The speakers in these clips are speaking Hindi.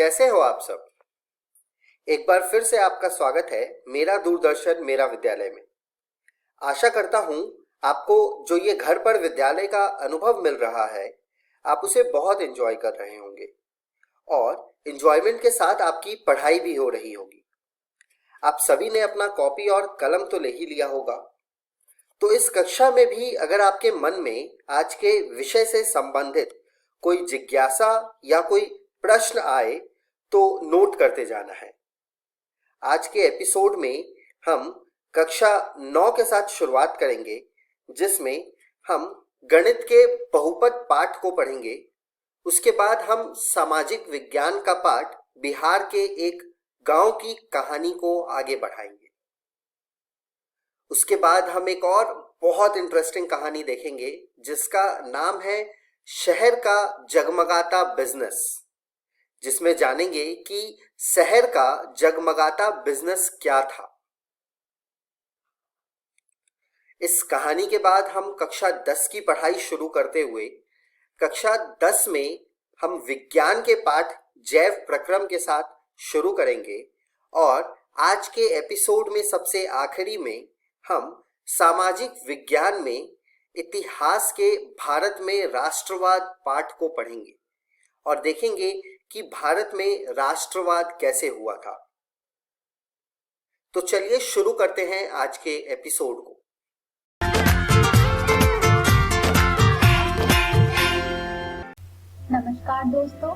कैसे हो आप सब। एक बार फिर से आपका स्वागत है मेरा दूरदर्शन मेरा विद्यालय में। आशा करता हूं आपको जो ये घर पर विद्यालय का अनुभव मिल रहा है आप उसे बहुत एंजॉय कर रहे होंगे और एंजॉयमेंट के साथ आपकी पढ़ाई भी हो रही होगी। आप सभी ने अपना कॉपी और कलम तो ले ही लिया होगा। तो इस कक्षा में भी अगर आपके मन में आज के विषय से संबंधित कोई जिज्ञासा या कोई प्रश्न आए तो नोट करते जाना है। आज के एपिसोड में हम कक्षा 9 के साथ शुरुआत करेंगे, जिसमें हम गणित के बहुपद पाठ को पढ़ेंगे। उसके बाद हम सामाजिक विज्ञान का पाठ बिहार के एक गांव की कहानी को आगे बढ़ाएंगे। उसके बाद हम एक और बहुत इंटरेस्टिंग कहानी देखेंगे जिसका नाम है शहर का जगमगाता बिजनेस, जिसमें जानेंगे कि शहर का जगमगाता बिजनेस क्या था। इस कहानी के बाद हम कक्षा 10 की पढ़ाई शुरू करते हुए कक्षा 10 में हम विज्ञान के पाठ जैव प्रक्रम के साथ शुरू करेंगे और आज के एपिसोड में सबसे आखिरी में हम सामाजिक विज्ञान में इतिहास के भारत में राष्ट्रवाद पाठ को पढ़ेंगे और देखेंगे कि भारत में राष्ट्रवाद कैसे हुआ था। तो चलिए शुरू करते हैं आज के एपिसोड को। नमस्कार दोस्तों,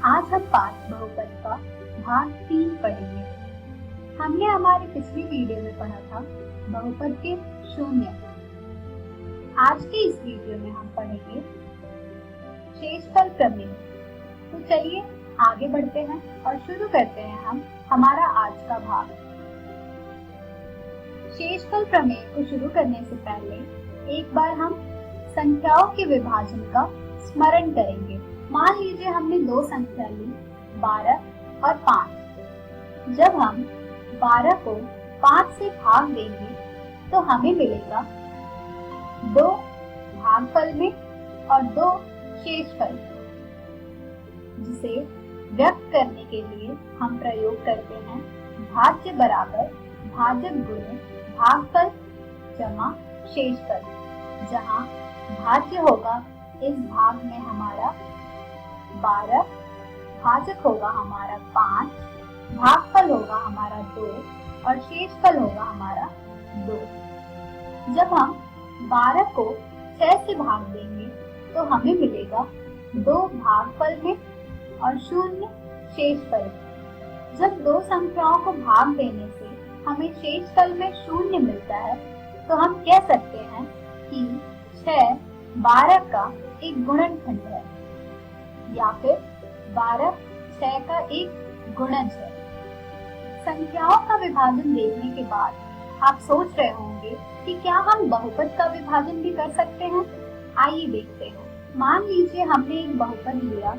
आज हम पाठ बहुपद का भाग 3 पढ़ेंगे। हमने हमारी पिछली वीडियो में पढ़ा था बहुपद के शून्य। आज के इस वीडियो में हम पढ़ेंगे शेषफल प्रमेय। तो चलिए आगे बढ़ते हैं और शुरू करते हैं हम हमारा आज का भाग। शेषफल प्रमेय को शुरू करने से पहले एक बार हम संख्याओं के विभाजन का स्मरण करेंगे। मान लीजिए हमने दो संख्या ली 12 और 5। जब हम 12 को 5 से भाग देंगे तो हमें मिलेगा 2 भागफल में और 2 शेषफल, जिसे व्यक्त करने के लिए हम प्रयोग करते हैं भाज्य बराबर भाजक गुणे भागफल जमा शेषफल, जहाँ भाज्य होगा इस भाग में हमारा 12, भाजक होगा हमारा 5, भागफल होगा हमारा 2 और शेषफल होगा हमारा 2। जब हम 12 को 6 से भाग देंगे तो हमें मिलेगा 2 भागफल में और 0 शेषफल। जब दो संख्याओं को भाग देने से हमें शेषफल में 0 मिलता है तो हम कह सकते हैं कि 6 12 का एक गुणनखंड है या फिर 12 6 का एक गुणज है। संख्याओं का विभाजन देखने के बाद आप सोच रहे होंगे कि क्या हम बहुपद का विभाजन भी कर सकते हैं। आइए देखते हैं। मान लीजिए हमने एक बहुपद लिया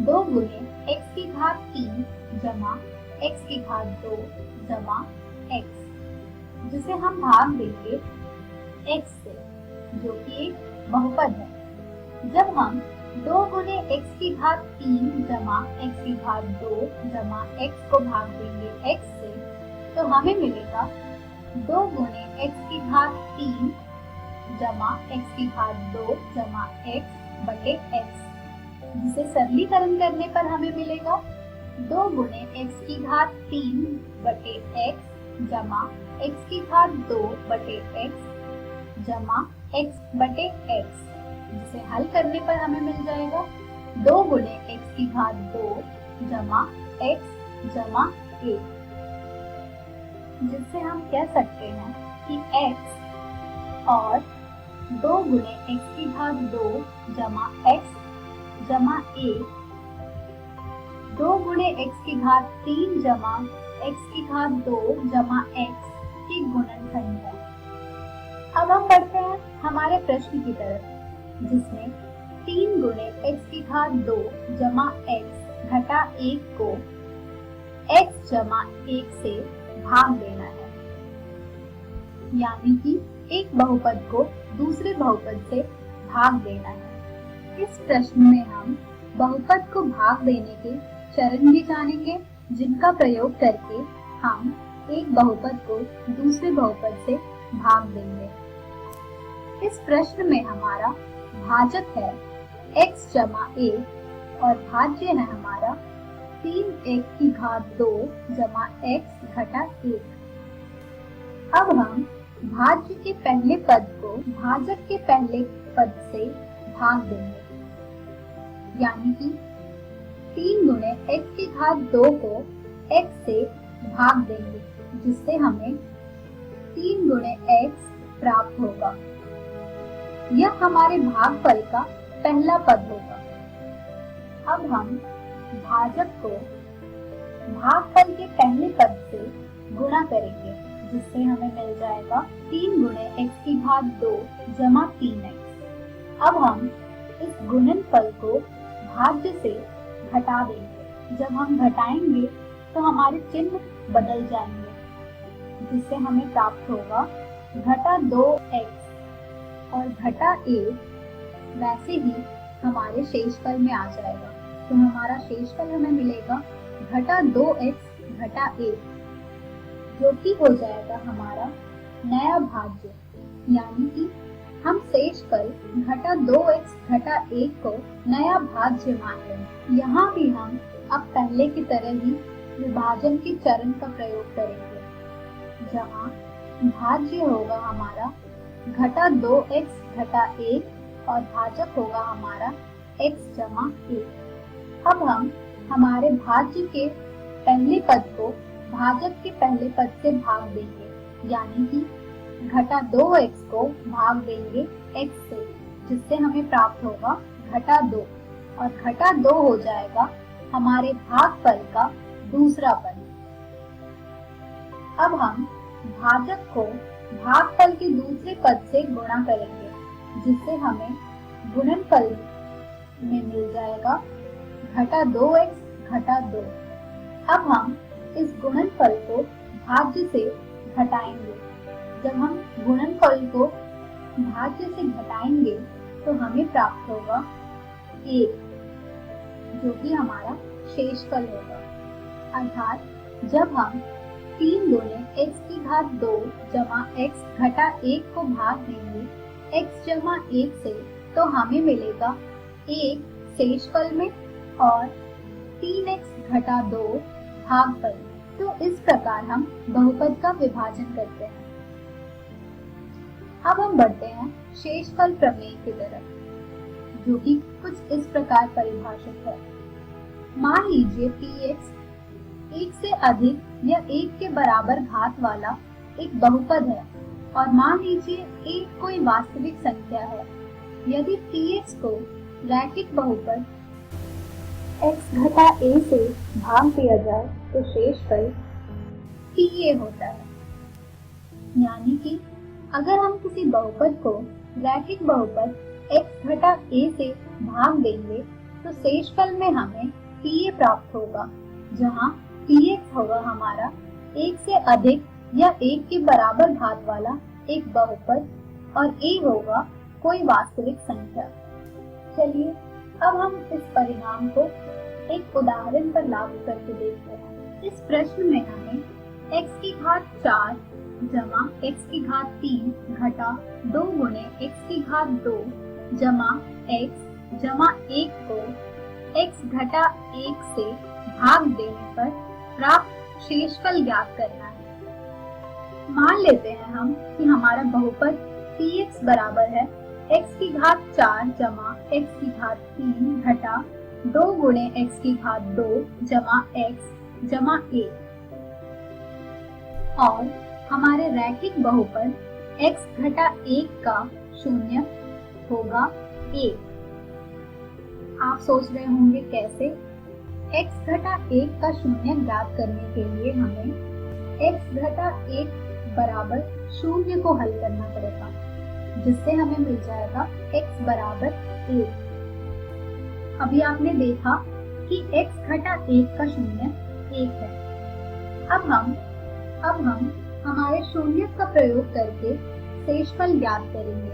2 गुणे x की घात 3 जमा x की घात 2 जमा x, जिसे हम भाग देंगे x से, जो कि एक बहुपद है। जब हम 2 गुणे x की घात 3 जमा x की घात 2 जमा x को भाग देंगे x से तो हमें मिलेगा 2 गुणे x की घात 3 जमा x की घात 2 जमा x बटे x, जिसे सरलीकरण करने पर हमें मिलेगा 2 गुणे x की घात 3 बटे x जमा x की घात 2 बटे x जमा x बटे x, जिसे हल करने पर हमें मिल जाएगा 2 गुणे x की घात 2 जमा x जमा 1, जिससे हम कह सकते हैं कि x और 2 गुणे x की घात 2 जमा x जमा 1 2 गुणे x की घात 3 जमा x की घात 2 जमा x की गुणनखंड है। अब हम बढ़ते हैं हमारे प्रश्न की तरफ, जिसमें 3 गुणे x की घात 2 जमा x घटा 1 को x जमा 1 से भाग देना है, यानी कि एक बहुपद को दूसरे बहुपद से भाग देना है। इस प्रश्न में हम बहुपद को भाग देने के चरण भी जानेंगे जिनका प्रयोग करके हम एक बहुपद को दूसरे बहुपद से भाग देंगे। इस प्रश्न में हमारा भाजक है x जमा 1 और भाज्य है हमारा 3x की घात 2 जमा x घटा 1। अब हम भाज्य के पहले पद को भाजक के पहले पद से भाग देंगे, यानी कि 3 गुणे x की घात 2 को x से भाग देंगे, जिससे हमें 3 गुणे x प्राप्त होगा। यह हमारे भागफल का पहला पद होगा। अब हम भाजक को भागफल के पहले पद से गुणा करेंगे, जिससे हमें मिल जाएगा 3 गुणे x की घात 2 जमा 3x। अब हम इस गुणनफल को भाज्य से घटा देंगे। जब हम घटाएंगे तो हमारे चिन्ह बदल जाएंगे, जिससे हमें प्राप्त होगा घटा 2x और घटा 1 वैसे ही हमारे शेषफल में आ जाएगा। तो हमारा शेषफल हमें मिलेगा घटा 2x घटा 1, जो कि हो जाएगा हमारा नया भाज्य, यानी कि हम शेषफल घटा 2x घटा 1 को नया भाज्य मान लेंगे। यहाँ भी हम अब पहले की तरह ही विभाजन के चरण का प्रयोग करेंगे, जहाँ भाज्य होगा हमारा घटा 2x घटा 1 और भाजक होगा हमारा x जमा 1। अब हम हमारे भाज्य के पहले पद को भाजक के पहले पद से भाग देंगे, यानी कि घटा 2x को भाग देंगे x से, जिससे हमें प्राप्त होगा घटा 2 और घटा 2 हो जाएगा हमारे भागफल का दूसरा पद। अब हम भाजक को भागफल के दूसरे पद से गुणा करेंगे, जिससे हमें गुणनफल में मिल जाएगा घटा 2x घटा 2। अब हम इस गुणनफल को भाज्य से घटाएंगे। जब हम गुणनफल को भाज्य से घटाएंगे तो हमें प्राप्त होगा 1, जो कि हमारा शेषफल होगा। अर्थात जब हम 3 गुणे x की घात 2 जमा x घटा 1 को भाग देंगे x जमा 1 से, तो हमें मिलेगा 1 शेषफल में और 3x घटा 2 भागफल में। तो इस प्रकार हम बहुपद का विभाजन करते हैं। अब हम बढ़ते हैं शेषफल प्रमेय की तरफ, जो कि कुछ इस प्रकार परिभाषित है। मान लीजिए px 1 से अधिक या 1 के बराबर घात वाला एक बहुपद है और मान लीजिए 1 कोई वास्तविक संख्या है। यदि px को रैखिक बहुपद x घटा a से भाग दिया जाए तो शेषफल pa होता है। यानी कि अगर हम किसी बहुपद को रैखिक बहुपद x घटा a से भाग देंगे तो शेषफल में हमें pa प्राप्त होगा, जहाँ px होगा हमारा 1 से अधिक या 1 के बराबर घात वाला एक बहुपद और a होगा कोई वास्तविक संख्या। चलिए अब हम इस परिणाम को एक उदाहरण पर लागू करके देखते हैं। इस प्रश्न में हमें x की घात 4 जमा x की घात 3 घटा 2 गुणे x की घात 2 जमा x जमा 1 को x घटा 1 से भाग देने पर प्राप्त शेषफल ज्ञात करना है। मान लेते हैं हम कि हमारा बहुपद px बराबर है x की घात 4 जमा x की घात 3 घटा 2 गुणे x की घात 2 जमा x जमा 1 और हमारे रैखिक बहुपद x घटा 1 का शून्य होगा 1। आप सोच रहे होंगे कैसे? x घटा 1 का शून्य ज्ञात करने के लिए हमें x घटा 1 बराबर शून्य को हल करना पड़ेगा, जिससे हमें मिल जाएगा x बराबर 1। अभी आपने देखा कि x घटा 1 का शून्य 1 है। अब हम हमारे शून्य का प्रयोग करके शेषफल ज्ञात करेंगे।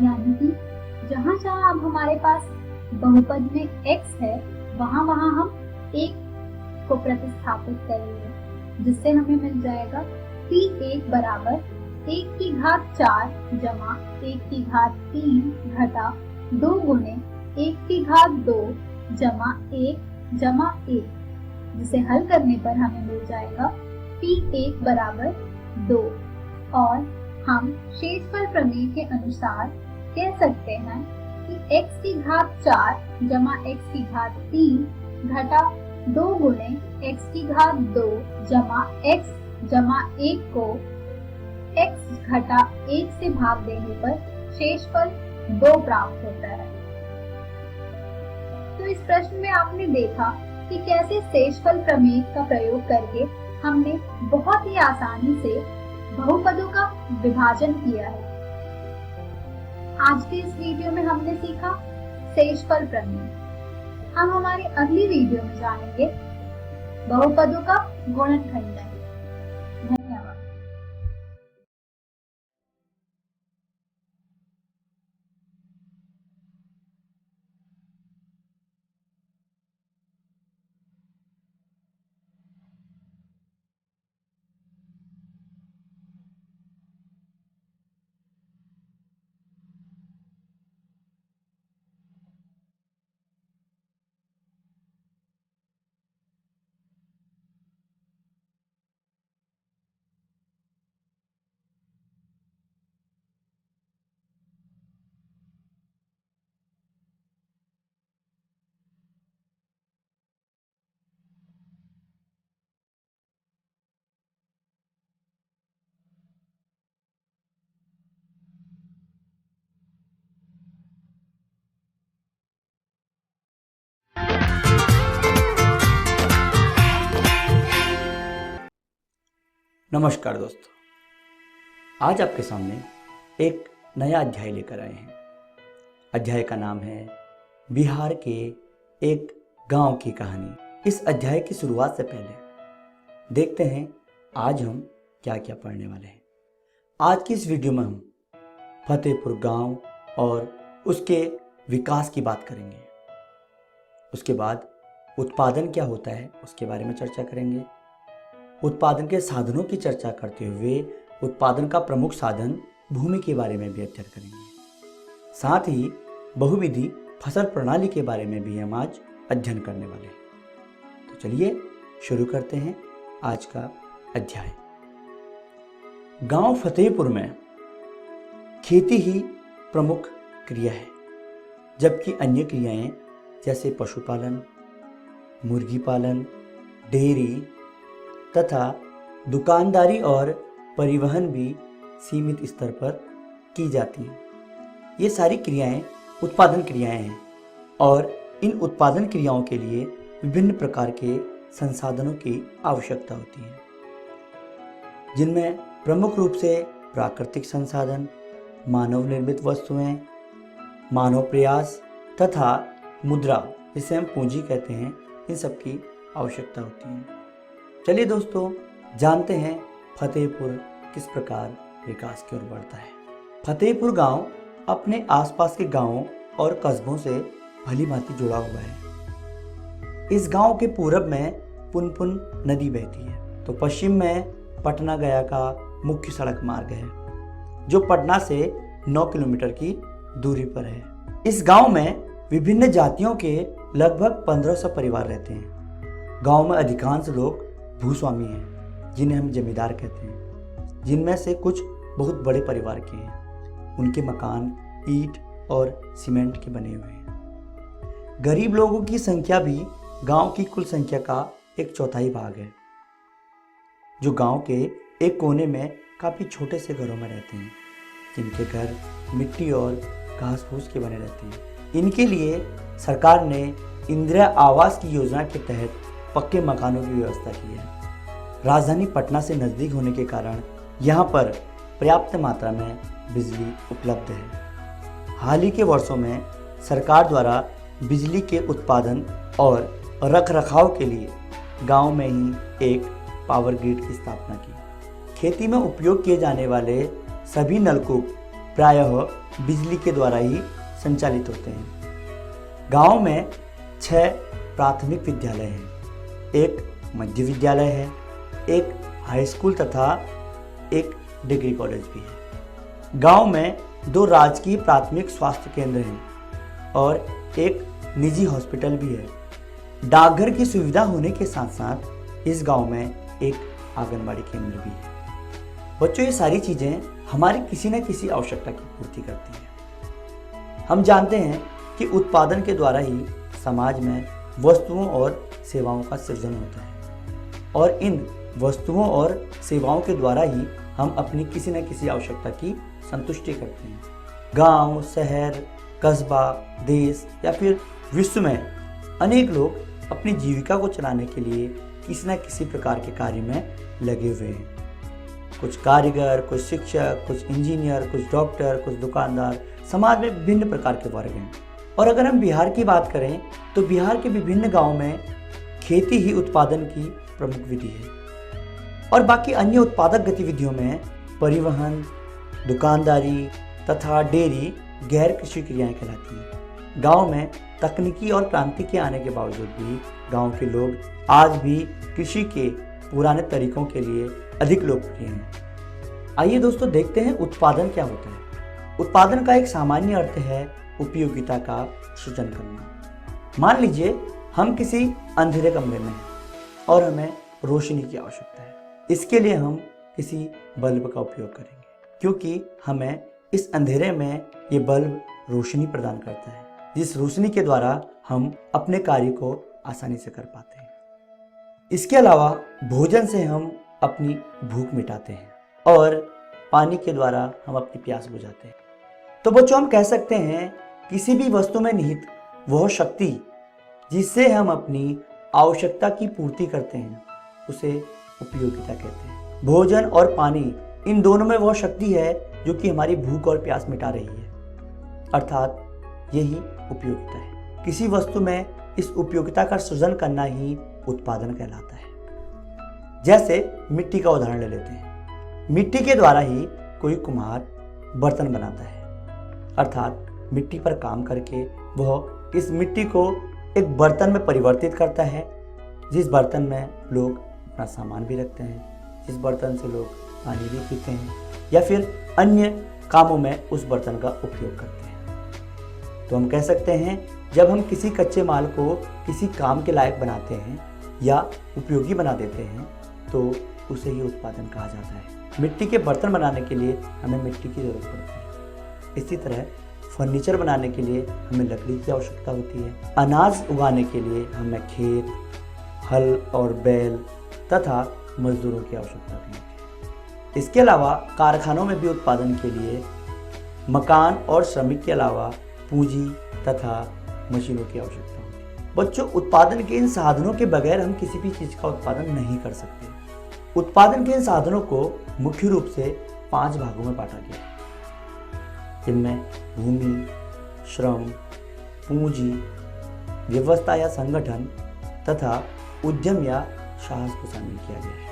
यानी कि जहाँ जहाँ अब हमारे पास बहुपद में x है वहाँ हम एक को प्रतिस्थापित करेंगे, जिससे हमें मिल जाएगा P1 बराबर 1 की घात 4 जमा 1 की घात 3 घटा 2 गुणे 1 की घात 2 जमा 1, जिसे हल करने पर हमें मिल जाएगा P1 बराबर 2। और हम शेषफल प्रमेय के अनुसार कह सकते हैं कि x की घात 4 जमा x की घात 3 घटा 2 गुणे x की घात 2 जमा x जमा 1 को x घटा 1 से भाग देने पर शेषफल 2 प्राप्त होता है। तो इस प्रश्न में आपने देखा कि कैसे शेषफल प्रमेय का प्रयोग करके हमने बहुत ही आसानी से बहुपदों का विभाजन किया है। आज के इस वीडियो में हमने सीखा शेषफल प्रमेय। हम हमारी अगली वीडियो में जानेंगे बहुपदों का गुणनखंडन। धन्यवाद। नमस्कार दोस्तों, आज आपके सामने एक नया अध्याय लेकर आए हैं। अध्याय का नाम है बिहार के एक गांव की कहानी। इस अध्याय की शुरुआत से पहले देखते हैं आज हम क्या क्या पढ़ने वाले हैं। आज की इस वीडियो में हम फतेहपुर गांव और उसके विकास की बात करेंगे। उसके बाद उत्पादन क्या होता है उसके बारे में चर्चा करेंगे। उत्पादन के साधनों की चर्चा करते हुए उत्पादन का प्रमुख साधन भूमि के बारे में भी अध्ययन करेंगे। साथ ही बहुविधि फसल प्रणाली के बारे में भी हम आज अध्ययन करने वाले हैं। तो चलिए शुरू करते हैं आज का अध्याय। गांव फतेहपुर में खेती ही प्रमुख क्रिया है, जबकि अन्य क्रियाएं जैसे पशुपालन, मुर्गी पालन, डेयरी तथा दुकानदारी और परिवहन भी सीमित स्तर पर की जाती हैं। ये सारी क्रियाएं उत्पादन क्रियाएं हैं और इन उत्पादन क्रियाओं के लिए विभिन्न प्रकार के संसाधनों की आवश्यकता होती है, जिनमें प्रमुख रूप से प्राकृतिक संसाधन, मानव निर्मित वस्तुएं, मानव प्रयास तथा मुद्रा, जिसे हम पूंजी कहते हैं, इन सब की आवश्यकता होती है। चलिए दोस्तों, जानते हैं फतेहपुर किस प्रकार विकास की ओर बढ़ता है। फतेहपुर गांव अपने आसपास के गांवों और कस्बों से भली भांति जुड़ा हुआ है। इस गांव के पूरब में पुनपुन नदी बहती है, तो पश्चिम में पटना गया का मुख्य सड़क मार्ग है, जो पटना से 9 किलोमीटर की दूरी पर है। इस गांव में विभिन्न जातियों के लगभग 1500 परिवार रहते हैं। गांव में अधिकांश लोग भूस्वामी हैं, जिन्हें हम जमींदार कहते हैं, जिनमें से कुछ बहुत बड़े परिवार के हैं। उनके मकान ईंट और सीमेंट के बने हुए हैं। गरीब लोगों की संख्या भी गांव की कुल संख्या का 1/4 भाग है, जो गांव के एक कोने में काफ़ी छोटे से घरों में रहते हैं, जिनके घर मिट्टी और घास फूस के बने रहते हैं। इनके लिए सरकार ने इंदिरा आवास की योजना के तहत पक्के मकानों की व्यवस्था की है। राजधानी पटना से नज़दीक होने के कारण यहाँ पर पर्याप्त मात्रा में बिजली उपलब्ध है। हाल ही के वर्षों में सरकार द्वारा बिजली के उत्पादन और रखरखाव के लिए गांव में ही एक पावर ग्रिड की स्थापना की। खेती में उपयोग किए जाने वाले सभी नलकूप प्रायः बिजली के द्वारा ही संचालित होते हैं। गांव में 6 प्राथमिक विद्यालय हैं, एक मध्य विद्यालय है, एक हाई स्कूल तथा एक डिग्री कॉलेज भी है। गांव में 2 राजकीय प्राथमिक स्वास्थ्य केंद्र हैं और एक निजी हॉस्पिटल भी है। डाकघर की सुविधा होने के साथ साथ इस गांव में एक आंगनबाड़ी केंद्र भी है। बच्चों, ये सारी चीज़ें हमारी किसी न किसी आवश्यकता की पूर्ति करती हैं। हम जानते हैं कि उत्पादन के द्वारा ही समाज में वस्तुओं और सेवाओं का सृजन होता है और इन वस्तुओं और सेवाओं के द्वारा ही हम अपनी किसी न किसी आवश्यकता की संतुष्टि करते हैं। गांव, शहर, कस्बा, देश या फिर विश्व में अनेक लोग अपनी जीविका को चलाने के लिए किसी न किसी प्रकार के कार्य में लगे हुए हैं। कुछ कारीगर, कुछ शिक्षक, कुछ इंजीनियर, कुछ डॉक्टर, कुछ दुकानदार, समाज में विभिन्न प्रकार के वर्ग हैं। और अगर हम बिहार की बात करें तो बिहार के विभिन्न गांवों में खेती ही उत्पादन की प्रमुख विधि है और बाकी अन्य उत्पादक गतिविधियों में परिवहन, दुकानदारी तथा डेयरी गैर कृषि क्रियाएं कहलाती हैं। गांव में तकनीकी और क्रांति के आने के बावजूद भी गांव के लोग आज भी कृषि के पुराने तरीकों के लिए अधिक लोकप्रिय हैं। आइए दोस्तों, देखते हैं उत्पादन क्या होता है। उत्पादन का एक सामान्य अर्थ है उपयोगिता का सृजन करना। मान लीजिए हम किसी अंधेरे कमरे में हैं और हमें रोशनी की आवश्यकता है। इसके लिए हम किसी बल्ब का उपयोग करेंगे क्योंकि हमें इस अंधेरे में ये बल्ब रोशनी प्रदान करता है, जिस रोशनी के द्वारा हम अपने कार्य को आसानी से कर पाते हैं। इसके अलावा भोजन से हम अपनी भूख मिटाते हैं और पानी के द्वारा हम अपनी प्यास बुझाते हैं। तो बच्चों, हम कह सकते हैं किसी भी वस्तु में निहित वह शक्ति जिससे हम अपनी आवश्यकता की पूर्ति करते हैं उसे उपयोगिता कहते हैं। भोजन और पानी, इन दोनों में वह शक्ति है जो कि हमारी भूख और प्यास मिटा रही है, अर्थात यही उपयोगिता है। किसी वस्तु में इस उपयोगिता का सृजन करना ही उत्पादन कहलाता है। जैसे मिट्टी का उदाहरण ले लेते हैं। मिट्टी के द्वारा ही कोई कुम्हार बर्तन बनाता है, अर्थात मिट्टी पर काम करके वह इस मिट्टी को एक बर्तन में परिवर्तित करता है, जिस बर्तन में लोग अपना सामान भी रखते हैं, जिस बर्तन से लोग पानी भी पीते हैं या फिर अन्य कामों में उस बर्तन का उपयोग करते हैं। तो हम कह सकते हैं जब हम किसी कच्चे माल को किसी काम के लायक बनाते हैं या उपयोगी बना देते हैं तो उसे ही उत्पादन कहा जाता है। मिट्टी के बर्तन बनाने के लिए हमें मिट्टी की जरूरत पड़ती है। इसी तरह फर्नीचर बनाने के लिए हमें लकड़ी की आवश्यकता होती है। अनाज उगाने के लिए हमें खेत, हल और बैल तथा मजदूरों की आवश्यकता भी होती है। इसके अलावा कारखानों में भी उत्पादन के लिए मकान और श्रमिक के अलावा पूंजी तथा मशीनों की आवश्यकता होती है। बच्चों, उत्पादन के इन साधनों के बगैर हम किसी भी चीज़ का उत्पादन नहीं कर सकते। उत्पादन के इन साधनों को मुख्य रूप से 5 भागों में बांटा गया है, जिनमें भूमि, श्रम, पूंजी, व्यवस्था या संगठन तथा उद्यम या साहस को शामिल किया गया है।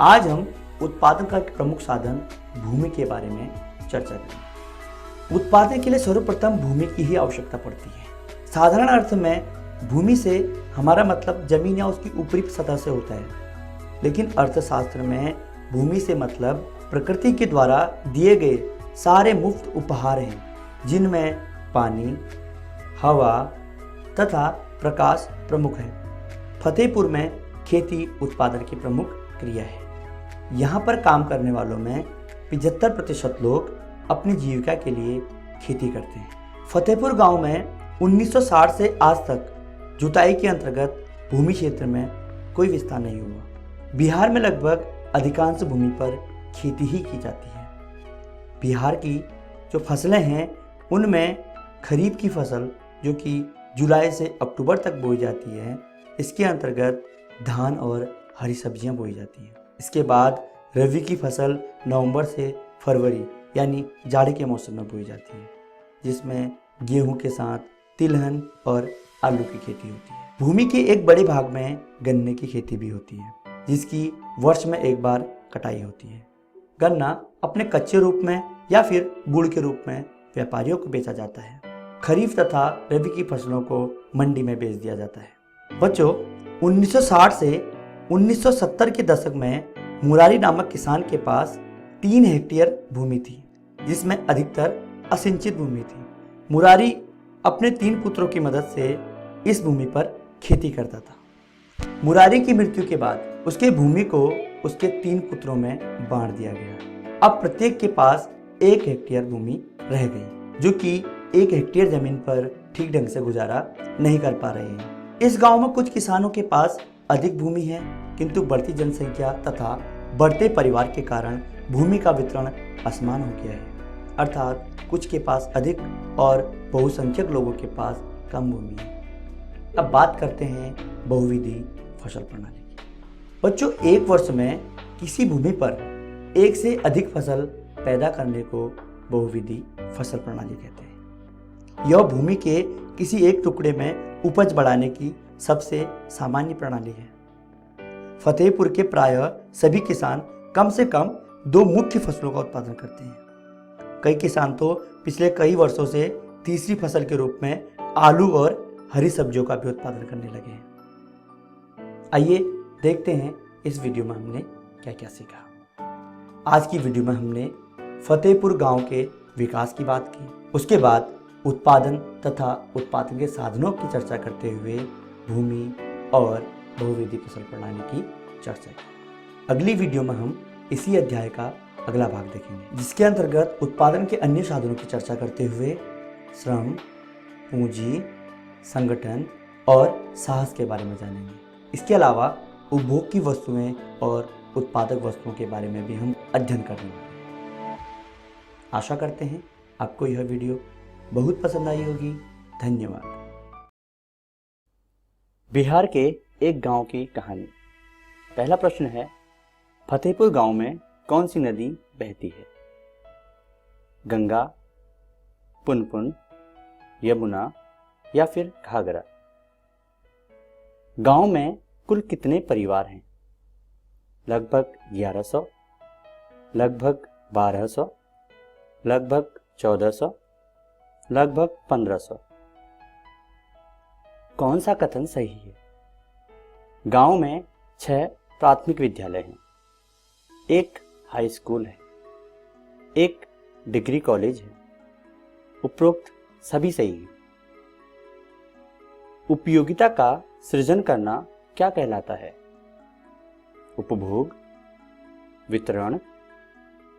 आज हम उत्पादन का एक प्रमुख साधन भूमि के बारे में चर्चा करेंगे। उत्पादन के लिए सर्वप्रथम भूमि की ही आवश्यकता पड़ती है। साधारण अर्थ में भूमि से हमारा मतलब जमीन या उसकी ऊपरी सतह से होता है, लेकिन अर्थशास्त्र में भूमि से मतलब प्रकृति के द्वारा दिए गए सारे मुफ्त उपहार हैं, जिनमें पानी, हवा तथा प्रकाश प्रमुख है। फतेहपुर में खेती उत्पादन की प्रमुख क्रिया है। यहाँ पर काम करने वालों में 75% लोग अपनी जीविका के लिए खेती करते हैं। फतेहपुर गांव में 1960 से आज तक जुताई के अंतर्गत भूमि क्षेत्र में कोई विस्तार नहीं हुआ। बिहार में लगभग अधिकांश भूमि पर खेती ही की जाती है। बिहार की जो फसलें हैं उनमें खरीफ की फसल जो कि जुलाई से अक्टूबर तक बोई जाती है, इसके अंतर्गत धान और हरी सब्जियां बोई जाती हैं। इसके बाद रबी की फसल नवंबर से फरवरी यानी जाड़े के मौसम में बोई जाती है, जिसमें गेहूं के साथ तिलहन और आलू की खेती होती है। भूमि के एक बड़े भाग में गन्ने की खेती भी होती है, जिसकी वर्ष में एक बार कटाई होती है। गन्ना अपने कच्चे रूप में या फिर गुड़ के रूप में व्यापारियों को बेचा जाता है। खरीफ तथा रबी की फसलों को मंडी में बेच दिया जाता है। बच्चों, 1960 से 1970 के दशक में मुरारी नामक किसान के पास 3 हेक्टेयर भूमि थी, जिसमें अधिकतर असिंचित भूमि थी। मुरारी अपने 3 पुत्रों की मदद से इस भूमि पर खेती करता था। मुरारी की मृत्यु के बाद उसके भूमि को उसके 3 पुत्रों में बांट दिया गया। अब प्रत्येक के पास 1 हेक्टेयर भूमि रह गई, जो कि 1 हेक्टेयर जमीन पर ठीक ढंग से गुजारा नहीं कर पा रहे हैं। इस गांव में कुछ किसानों के पास अधिक भूमि है, किंतु बढ़ती जनसंख्या तथा बढ़ते परिवार के कारण भूमि का वितरण असमान हो गया है, अर्थात कुछ के पास अधिक और बहुसंख्यक लोगों के पास कम भूमि है। अब बात करते हैं बहुविधि फसल प्रणाली की। बच्चों, एक वर्ष में किसी भूमि पर एक से अधिक फसल पैदा करने को बहुविधि फसल प्रणाली कहते हैं। यह भूमि के किसी एक टुकड़े में उपज बढ़ाने की सबसे सामान्य प्रणाली है। फतेहपुर के प्रायः सभी किसान कम से कम 2 मुख्य फसलों का उत्पादन करते हैं। कई किसान तो पिछले कई वर्षों से तीसरी फसल के रूप में आलू और हरी सब्जियों का भी उत्पादन करने लगे हैं। आइए देखते हैं इस वीडियो में हमने क्या क्या सीखा। आज की वीडियो में हमने फतेहपुर गांव के विकास की बात की, उसके बाद उत्पादन तथा उत्पादन के साधनों की चर्चा करते हुए भूमि और बहुविधि फसल प्रणाली की चर्चा की। अगली वीडियो में हम इसी अध्याय का अगला भाग देखेंगे, जिसके अंतर्गत उत्पादन के अन्य साधनों की चर्चा करते हुए श्रम, पूंजी, संगठन और साहस के बारे में जानेंगे। इसके अलावा उपभोग की वस्तुएं और उत्पादक वस्तुओं के बारे में भी हम अध्ययन करेंगे। आशा करते हैं आपको यह वीडियो बहुत पसंद आई होगी। धन्यवाद। बिहार के एक गांव की कहानी। पहला प्रश्न है, फतेहपुर गांव में कौन सी नदी बहती है? गंगा, पुनपुन, यमुना या फिर घाघरा? गांव में कुल कितने परिवार हैं? लगभग 1100, लगभग 1200, लगभग 1400, लगभग 1500। कौन सा कथन सही है? गांव में 6 प्राथमिक विद्यालय हैं, 1 हाई स्कूल है, 1 डिग्री कॉलेज है। उपरोक्त सभी सही है। उपयोगिता का सृजन करना क्या कहलाता है? उपभोग, वितरण,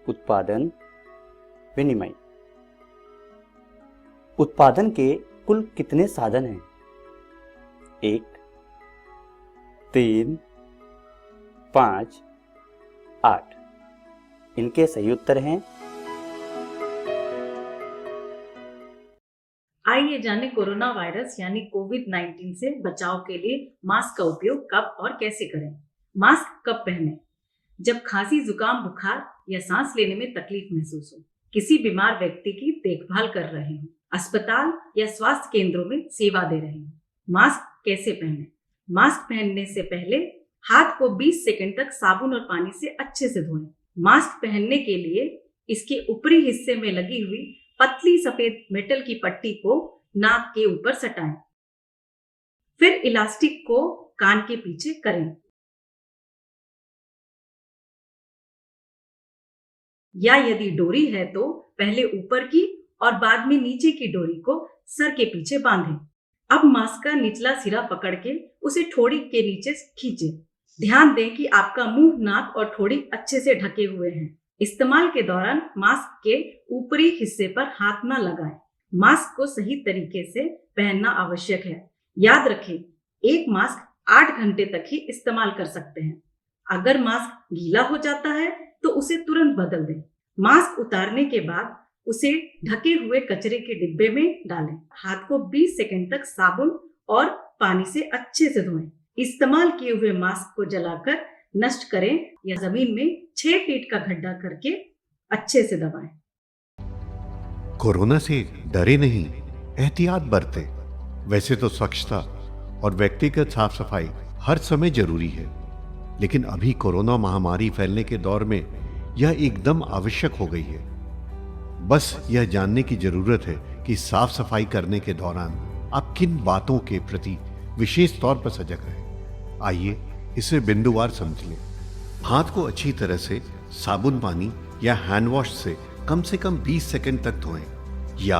उत्पादन, विनिमय। उत्पादन के कुल कितने साधन हैं? 1, 3, 5, 8। इनके सही उत्तर हैं। आइए जाने कोरोना वायरस यानी कोविड-19 से बचाव के लिए मास्क का उपयोग कब और कैसे करें। मास्क कब पहनें? जब खांसी, जुकाम, बुखार या सांस लेने में तकलीफ महसूस हो, किसी बीमार व्यक्ति की देखभाल कर रहे हो, अस्पताल या स्वास्थ्य केंद्रों में सेवा दे रहे हो। मास्क कैसे पहनें? मास्क पहनने से पहले हाथ को 20 सेकंड तक साबुन और पानी से अच्छे से धोएं। मास्क पहनने के लिए इसके ऊपरी हिस्से में लगी हुई पतली सफेद मेटल की पट्टी को नाक के ऊपर सटाएं। फिर इलास्टिक को कान के पीछे करें। या यदि डोरी है तो पहले ऊपर की और बाद में नीचे की डोरी को सर के पीछे बांधें। अब मास्क का निचला सिरा पकड़ के उसे ठोड़ी के नीचे खींचें। ध्यान दें कि आपका मुंह, नाक और ठोड़ी अच्छे से ढके हुए हैं। इस्तेमाल के दौरान मास्क के ऊपरी हिस्से पर हाथ न लगाएं। मास्क को सही तरीके से पहनना आवश्यक है। याद रखें, एक मास्क 8 घंटे तक ही इस्तेमाल कर सकते हैं। अगर मास्क गीला हो जाता है तो उसे तुरंत बदल दें। मास्क उतारने के बाद उसे ढके हुए कचरे के डिब्बे में डालें। हाथ को 20 सेकंड तक साबुन और पानी से अच्छे से धोएं। इस्तेमाल किए हुए मास्क को जलाकर नष्ट करें या जमीन में 6 फीट का गड्ढा करके अच्छे से दबाएं। कोरोना से डरे नहीं, एहतियात बरतें। वैसे तो स्वच्छता और व्यक्तिगत साफ सफाई हर समय जरूरी है, लेकिन अभी कोरोना महामारी फैलने के दौर में यह एकदम आवश्यक हो गई है। बस यह जानने की जरूरत है कि साफ सफाई करने के दौरान आप किन बातों के प्रति विशेष तौर पर सजग रहे। आइए इसे बिंदुवार समझ लें। हाथ को अच्छी तरह से साबुन पानी या हैंड वॉश से कम 20 सेकंड तक धोएं या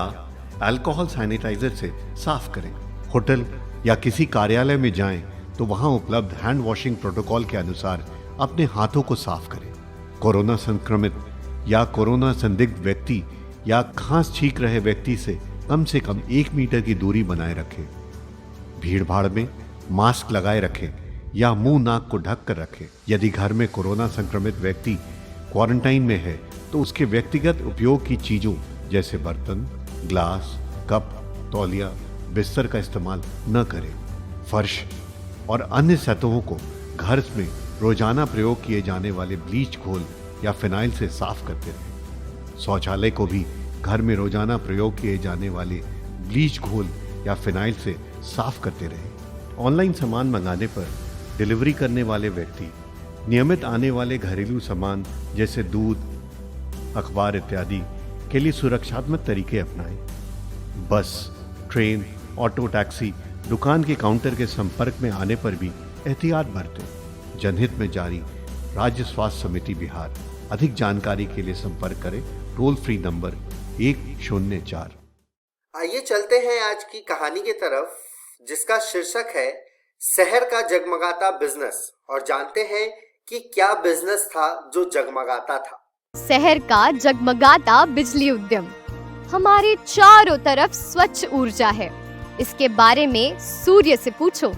अल्कोहल सैनिटाइजर से साफ करें। होटल या किसी कार्यालय में जाएं तो वहां उपलब्ध हैंड वॉशिंग प्रोटोकॉल के अनुसार अपने हाथों को साफ करें। कोरोना संक्रमित या कोरोना संदिग्ध व्यक्ति या खांस छींक रहे व्यक्ति से कम 1 मीटर की दूरी बनाए रखें। भीड़ भाड़ में मास्क लगाए रखें या मुंह नाक को ढक कर रखें। यदि घर में कोरोना संक्रमित व्यक्ति क्वारंटाइन में है तो उसके व्यक्तिगत उपयोग की चीजों जैसे बर्तन, ग्लास, कप, तौलिया, बिस्तर का इस्तेमाल न करें। फर्श और अन्य सतहों को घर में रोजाना प्रयोग किए जाने वाले ब्लीच घोल या फिनाइल से साफ करते रहें। शौचालय को भी घर में रोजाना प्रयोग किए जाने वाले ब्लीच घोल या फिनाइल से साफ करते रहें। ऑनलाइन सामान मंगाने पर डिलीवरी करने वाले व्यक्ति नियमित आने वाले घरेलू सामान जैसे दूध, अखबार इत्यादि के लिए सुरक्षात्मक तरीके अपनाएं। बस, ट्रेन, ऑटो, टैक्सी, दुकान के काउंटर के संपर्क में आने पर भी एहतियात बरतें। जनहित में जारी राज्य स्वास्थ्य समिति बिहार। अधिक जानकारी के लिए संपर्क करें टोल फ्री नंबर 104। आइए चलते हैं आज की कहानी की तरफ, जिसका शीर्षक है शहर का जगमगाता बिजनेस, और जानते हैं कि क्या बिजनेस था जो जगमगाता था। शहर का जगमगाता बिजली उद्यम। हमारे चारों तरफ स्वच्छ ऊर्जा है, इसके बारे में सूर्य से पूछो।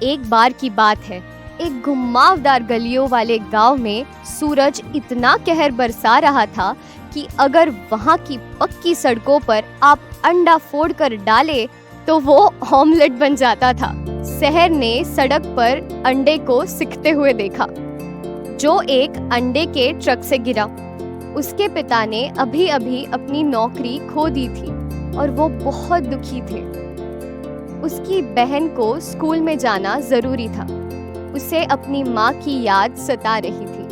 एक बार की बात है, एक घुमावदार गलियों वाले गांव में सूरज इतना कहर बरसा रहा था कि अगर वहां की पक्की सड़कों पर आप अंडा फोड़कर डाले तो वो ऑमलेट बन जाता था। शहर ने सड़क पर अंडे को सिकते हुए देखा, जो एक अंडे के ट्रक से गिरा। उसके पिता ने अभी अभी अपनी नौकरी खो दी थी और वो बहुत दुखी थे। उसकी बहन को स्कूल में जाना जरूरी था। उसे अपनी माँ की याद सता रही थी।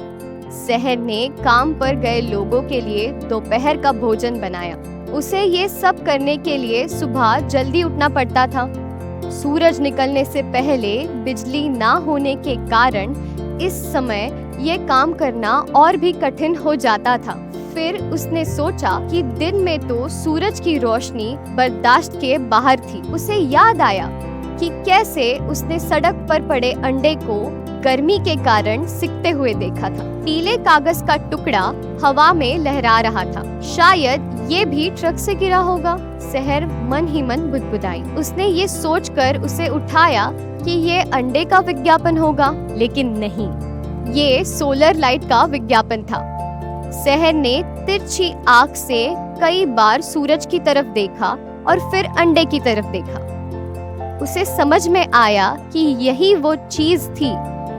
शहर ने काम पर गए लोगों के लिए दोपहर का भोजन बनाया। उसे ये सब करने के लिए सुबह जल्दी उठना पड़ता था। सूरज निकलने से पहले बिजली ना होने के कारण इस समय ये काम करना और भी कठिन हो जाता था। फिर उसने सोचा कि दिन में तो सूरज की रोशनी बर्दाश्त के बाहर थी। उसे याद आया कि कैसे उसने सड़क पर पड़े अंडे को गर्मी के कारण सिकते हुए देखा था। पीले कागज का टुकड़ा हवा में लहरा रहा था। शायद ये भी ट्रक से गिरा होगा। शहर मन ही मन बुदबुदाई। उसने ये सोचकर उसे उठाया कि ये अंडे का विज्ञापन होगा, लेकिन नहीं, ये सोलर लाइट का विज्ञापन था। शहर ने तिरछी आंख से कई बार सूरज की तरफ देखा और फिर अंडे की तरफ देखा। उसे समझ में आया कि यही वो चीज थी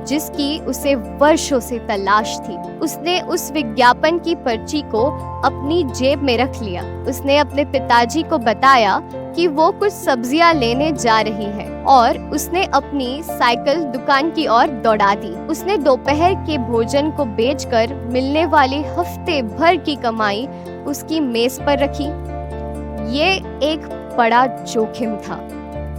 जिसकी उसे वर्षों से तलाश थी। उसने उस विज्ञापन की पर्ची को अपनी जेब में रख लिया। उसने अपने पिताजी को बताया कि वो कुछ सब्जियां लेने जा रही है और उसने अपनी साइकिल दुकान की ओर दौड़ा दी। उसने दोपहर के भोजन को बेचकर मिलने वाली हफ्ते भर की कमाई उसकी मेज पर रखी। ये एक बड़ा जोखिम था,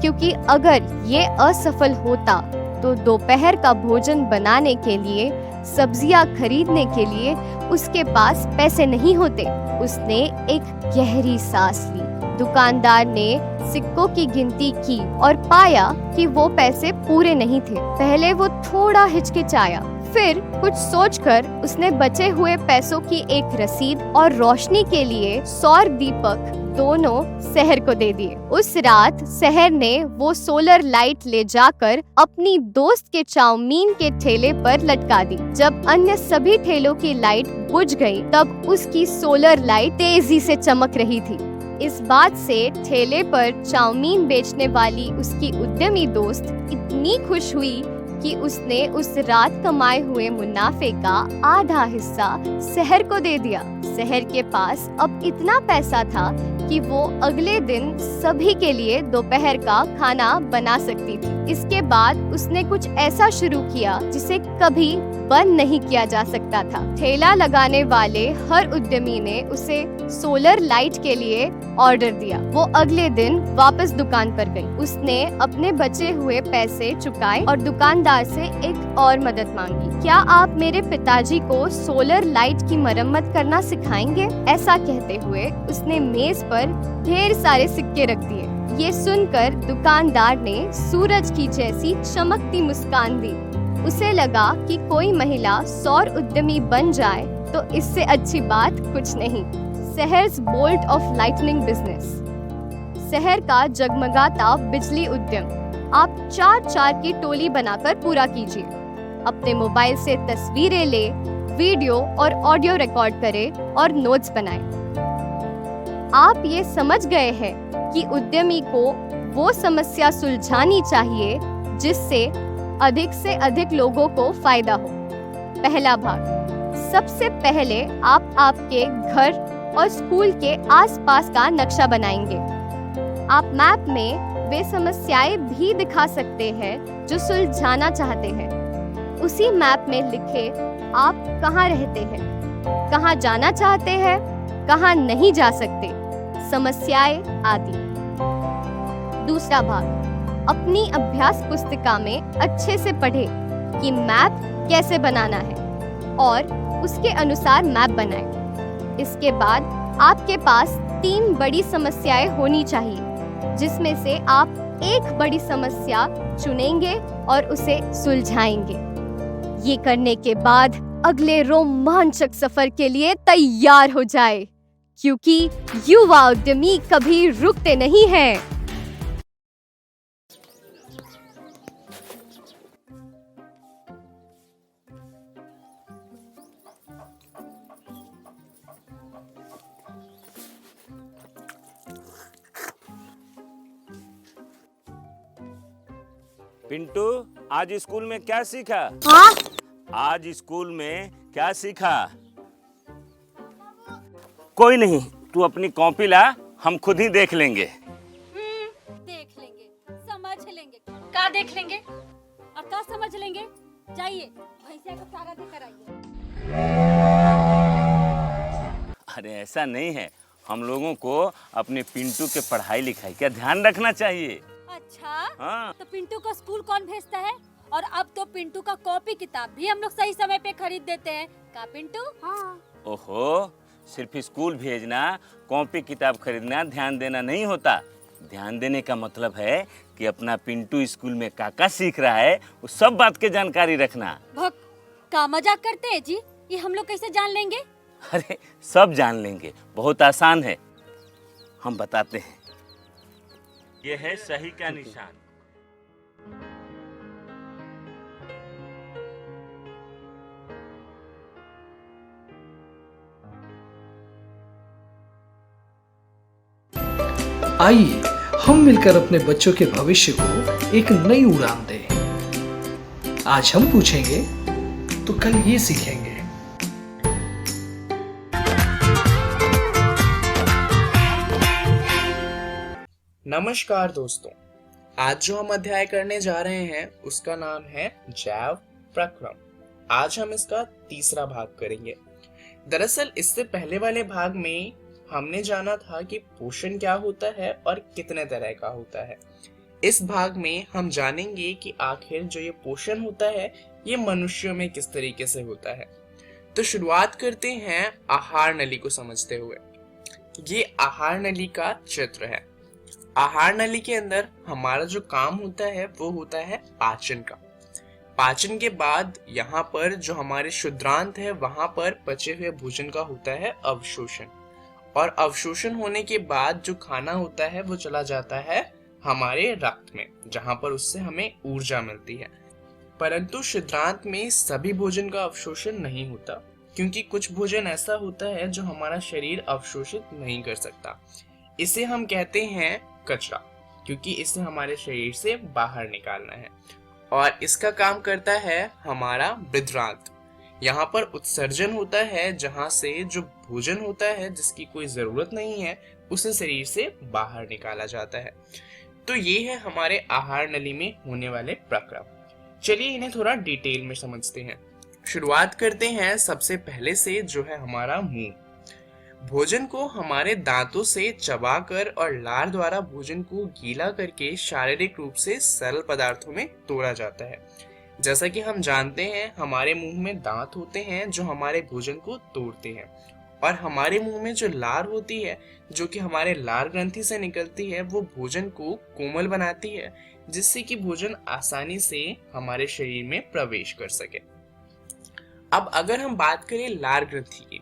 क्योंकि अगर ये असफल होता तो दोपहर का भोजन बनाने के लिए, सब्जियां खरीदने के लिए उसके पास पैसे नहीं होते। उसने एक गहरी सांस ली। दुकानदार ने सिक्कों की गिनती की और पाया कि वो पैसे पूरे नहीं थे। पहले वो थोड़ा हिचकिचाया, फिर कुछ सोचकर उसने बचे हुए पैसों की एक रसीद और रोशनी के लिए सौर दीपक दोनों शहर को दे दिए। उस रात शहर ने वो सोलर लाइट ले जाकर अपनी दोस्त के चाउमीन के ठेले पर लटका दी। जब अन्य सभी ठेलों की लाइट बुझ गई, तब उसकी सोलर लाइट तेजी से चमक रही थी। इस बात से ठेले पर चाउमीन बेचने वाली उसकी उद्यमी दोस्त इतनी खुश हुई कि उसने उस रात कमाए हुए मुनाफे का आधा हिस्सा शहर को दे दिया। शहर के पास अब इतना पैसा था कि वो अगले दिन सभी के लिए दोपहर का खाना बना सकती थी। इसके बाद उसने कुछ ऐसा शुरू किया जिसे कभी बंद नहीं किया जा सकता था। ठेला लगाने वाले हर उद्यमी ने उसे सोलर लाइट के लिए ऑर्डर दिया। वो अगले दिन वापस दुकान पर गई। उसने अपने बचे हुए पैसे चुकाए और दुकानदार से एक और मदद मांगी। क्या आप मेरे पिताजी को सोलर लाइट की मरम्मत करना सिखाएंगे? ऐसा कहते हुए उसने मेज पर ढेर सारे सिक्के रख दिए। ये सुनकर दुकानदार ने सूरज की जैसी चमकती मुस्कान दी। उसे लगा कि कोई महिला सौर उद्यमी बन जाए तो इससे अच्छी बात कुछ नहीं। शहर्स बोल्ट ऑफ लाइटनिंग बिजनेस, शहर का जगमगाता बिजली उद्यम आप 4-4 की टोली बनाकर पूरा कीजिए। अपने मोबाइल से तस्वीरें ले, वीडियो और ऑडियो रिकॉर्ड करें और नोट्स बनाएं। आप ये समझ गए हैं कि उद्यमी को वो समस्या सुलझानी चाहिए जिससे अधिक से अधिक लोगों को फायदा हो। पहला भाग, सबसे पहले आप आपके घर और स्कूल के आसपास का नक्शा बनाएंगे। आप मैप में वे समस्याएं भी दिखा सकते हैं जो सुलझाना चाहते हैं। उसी मैप में लिखे आप कहाँ रहते हैं, कहाँ जाना चाहते हैं, कहाँ नहीं जा सकते, समस्याएं आदि। दूसरा भाग, अपनी अभ्यास पुस्तिका में अच्छे से पढ़ें कि मैप कैसे बनाना है और उसके अनुसार मैप बनाएं। इसके बाद आपके पास 3 बड़ी समस्याएं होनी चाहिए जिसमें से आप एक बड़ी समस्या चुनेंगे और उसे सुलझाएंगे। ये करने के बाद अगले रोमांचक सफर के लिए तैयार हो जाए, क्योंकि युवा उद्यमी कभी रुकते नहीं हैं। पिंटू, आज स्कूल में क्या सीखा? हाँ? आज स्कूल में क्या सीखा? कोई नहीं, तू अपनी कॉपी ला, हम खुद ही देख लेंगे। देख लेंगे, समझ लेंगे। का देख लेंगे और का समझ लेंगे? जाइए भैंसिया का चारा देकर आइए। अरे ऐसा नहीं है, हम लोगों को अपने पिंटू के पढ़ाई लिखाई का ध्यान रखना चाहिए। अच्छा, हाँ। तो पिंटू को स्कूल कौन भेजता है? और अब तो पिंटू का कॉपी किताब भी हम लोग सही समय पे खरीद देते हैं। का पिंटू? हाँ। ओहो, सिर्फ स्कूल भेजना, कॉपी किताब खरीदना, ध्यान देना नहीं होता। ध्यान देने का मतलब है कि अपना पिंटू स्कूल में क्या सीख रहा है, उस सब बात की जानकारी रखना। भक, का मजाक करते हैं जी? ये हम लोग कैसे जान लेंगे? अरे सब जान लेंगे, बहुत आसान है, हम बताते हैं। ये है सही का निशान। आइए हम मिलकर अपने बच्चों के भविष्य को एक नई उड़ान दें। आज हम पूछेंगे तो कल ये सीखेंगे। नमस्कार दोस्तों, आज जो हम अध्याय करने जा रहे हैं उसका नाम है जैव प्रक्रम। आज हम इसका तीसरा भाग करेंगे। दरअसल इससे पहले वाले भाग में हमने जाना था कि पोषण क्या होता है और कितने तरह का होता है। इस भाग में हम जानेंगे कि आखिर जो ये पोषण होता है ये मनुष्यों में किस तरीके से होता है। तो शुरुआत करते हैं आहार नली को समझते हुए। ये आहार नली का चित्र है। आहार नली के अंदर हमारा जो काम होता है वो होता है पाचन का। पाचन के बाद यहाँ पर जो हमारे शुद्रांत है वहां पर बचे हुए भोजन का होता है अवशोषण, और अवशोषण होने के बाद जो खाना होता है वो चला जाता है हमारे रक्त में, जहां पर उससे हमें ऊर्जा मिलती है। परंतु शुद्रांत में सभी भोजन का अवशोषण नहीं होता, क्योंकि कुछ भोजन ऐसा होता है जो हमारा शरीर अवशोषित नहीं कर सकता। इसे हम कहते हैं कचरा, क्योंकि इसे हमारे शरीर से बाहर निकालना है। और इसका काम करता है हमारा बृहद्रांत। यहाँ पर उत्सर्जन होता है, जहां से जो भोजन होता है जिसकी कोई जरूरत नहीं है उसे शरीर से बाहर निकाला जाता है। तो ये है हमारे आहार नली में होने वाले प्रक्रम। चलिए इन्हें थोड़ा डिटेल में समझते हैं। शुरुआत करते हैं सबसे पहले से, जो है हमारा मुंह। भोजन को हमारे दांतों से चबाकर और लार द्वारा भोजन को गीला करके शारीरिक रूप से सरल पदार्थों में तोड़ा जाता है। जैसा कि हम जानते हैं, हमारे मुंह में दांत होते हैं जो हमारे भोजन को तोड़ते हैं, और हमारे मुंह में जो लार होती है जो कि हमारे लार ग्रंथि से निकलती है, वो भोजन को कोमल बनाती है, जिससे कि भोजन आसानी से हमारे शरीर में प्रवेश कर सके। अब अगर हम बात करें लार ग्रंथि की,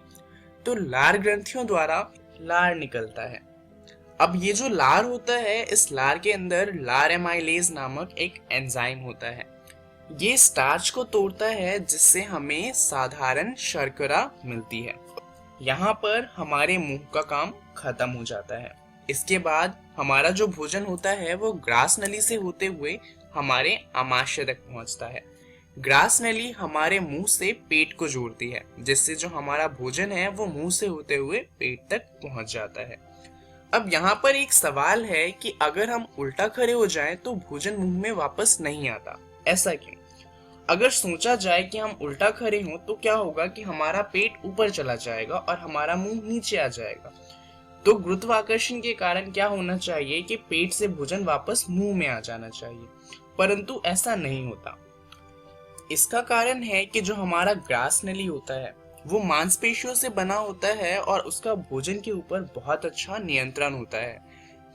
तो लार ग्रंथियों द्वारा लार निकलता है। अब ये जो लार होता है, इस लार के अंदर लार एमाइलेज नामक एक एंजाइम होता है। ये स्टार्च को तोड़ता है, जिससे हमें साधारण शर्करा मिलती है। यहाँ पर हमारे मुंह का काम खत्म हो जाता है। इसके बाद हमारा जो भोजन होता है वो ग्रास नली से होते हुए हमारे आमाशय तक पहुँचता है। ग्रास नली हमारे मुंह से पेट को जोड़ती है, जिससे जो हमारा भोजन है वो मुंह से होते हुए पेट तक पहुंच जाता है। अब यहाँ पर एक सवाल है कि अगर हम उल्टा खड़े हो जाएं तो भोजन मुंह में वापस नहीं आता, ऐसा क्यों? अगर सोचा जाए कि हम उल्टा खड़े हों तो क्या होगा कि हमारा पेट ऊपर चला जाएगा और हमारा मुंह नीचे आ जाएगा। तो गुरुत्वाकर्षण के कारण क्या होना चाहिए कि पेट से भोजन वापस मुंह में आ जाना चाहिए, परंतु ऐसा नहीं होता। इसका कारण है कि जो हमारा ग्रास नली होता है वो मांसपेशियों से बना होता है और उसका भोजन के ऊपर बहुत अच्छा नियंत्रण होता है।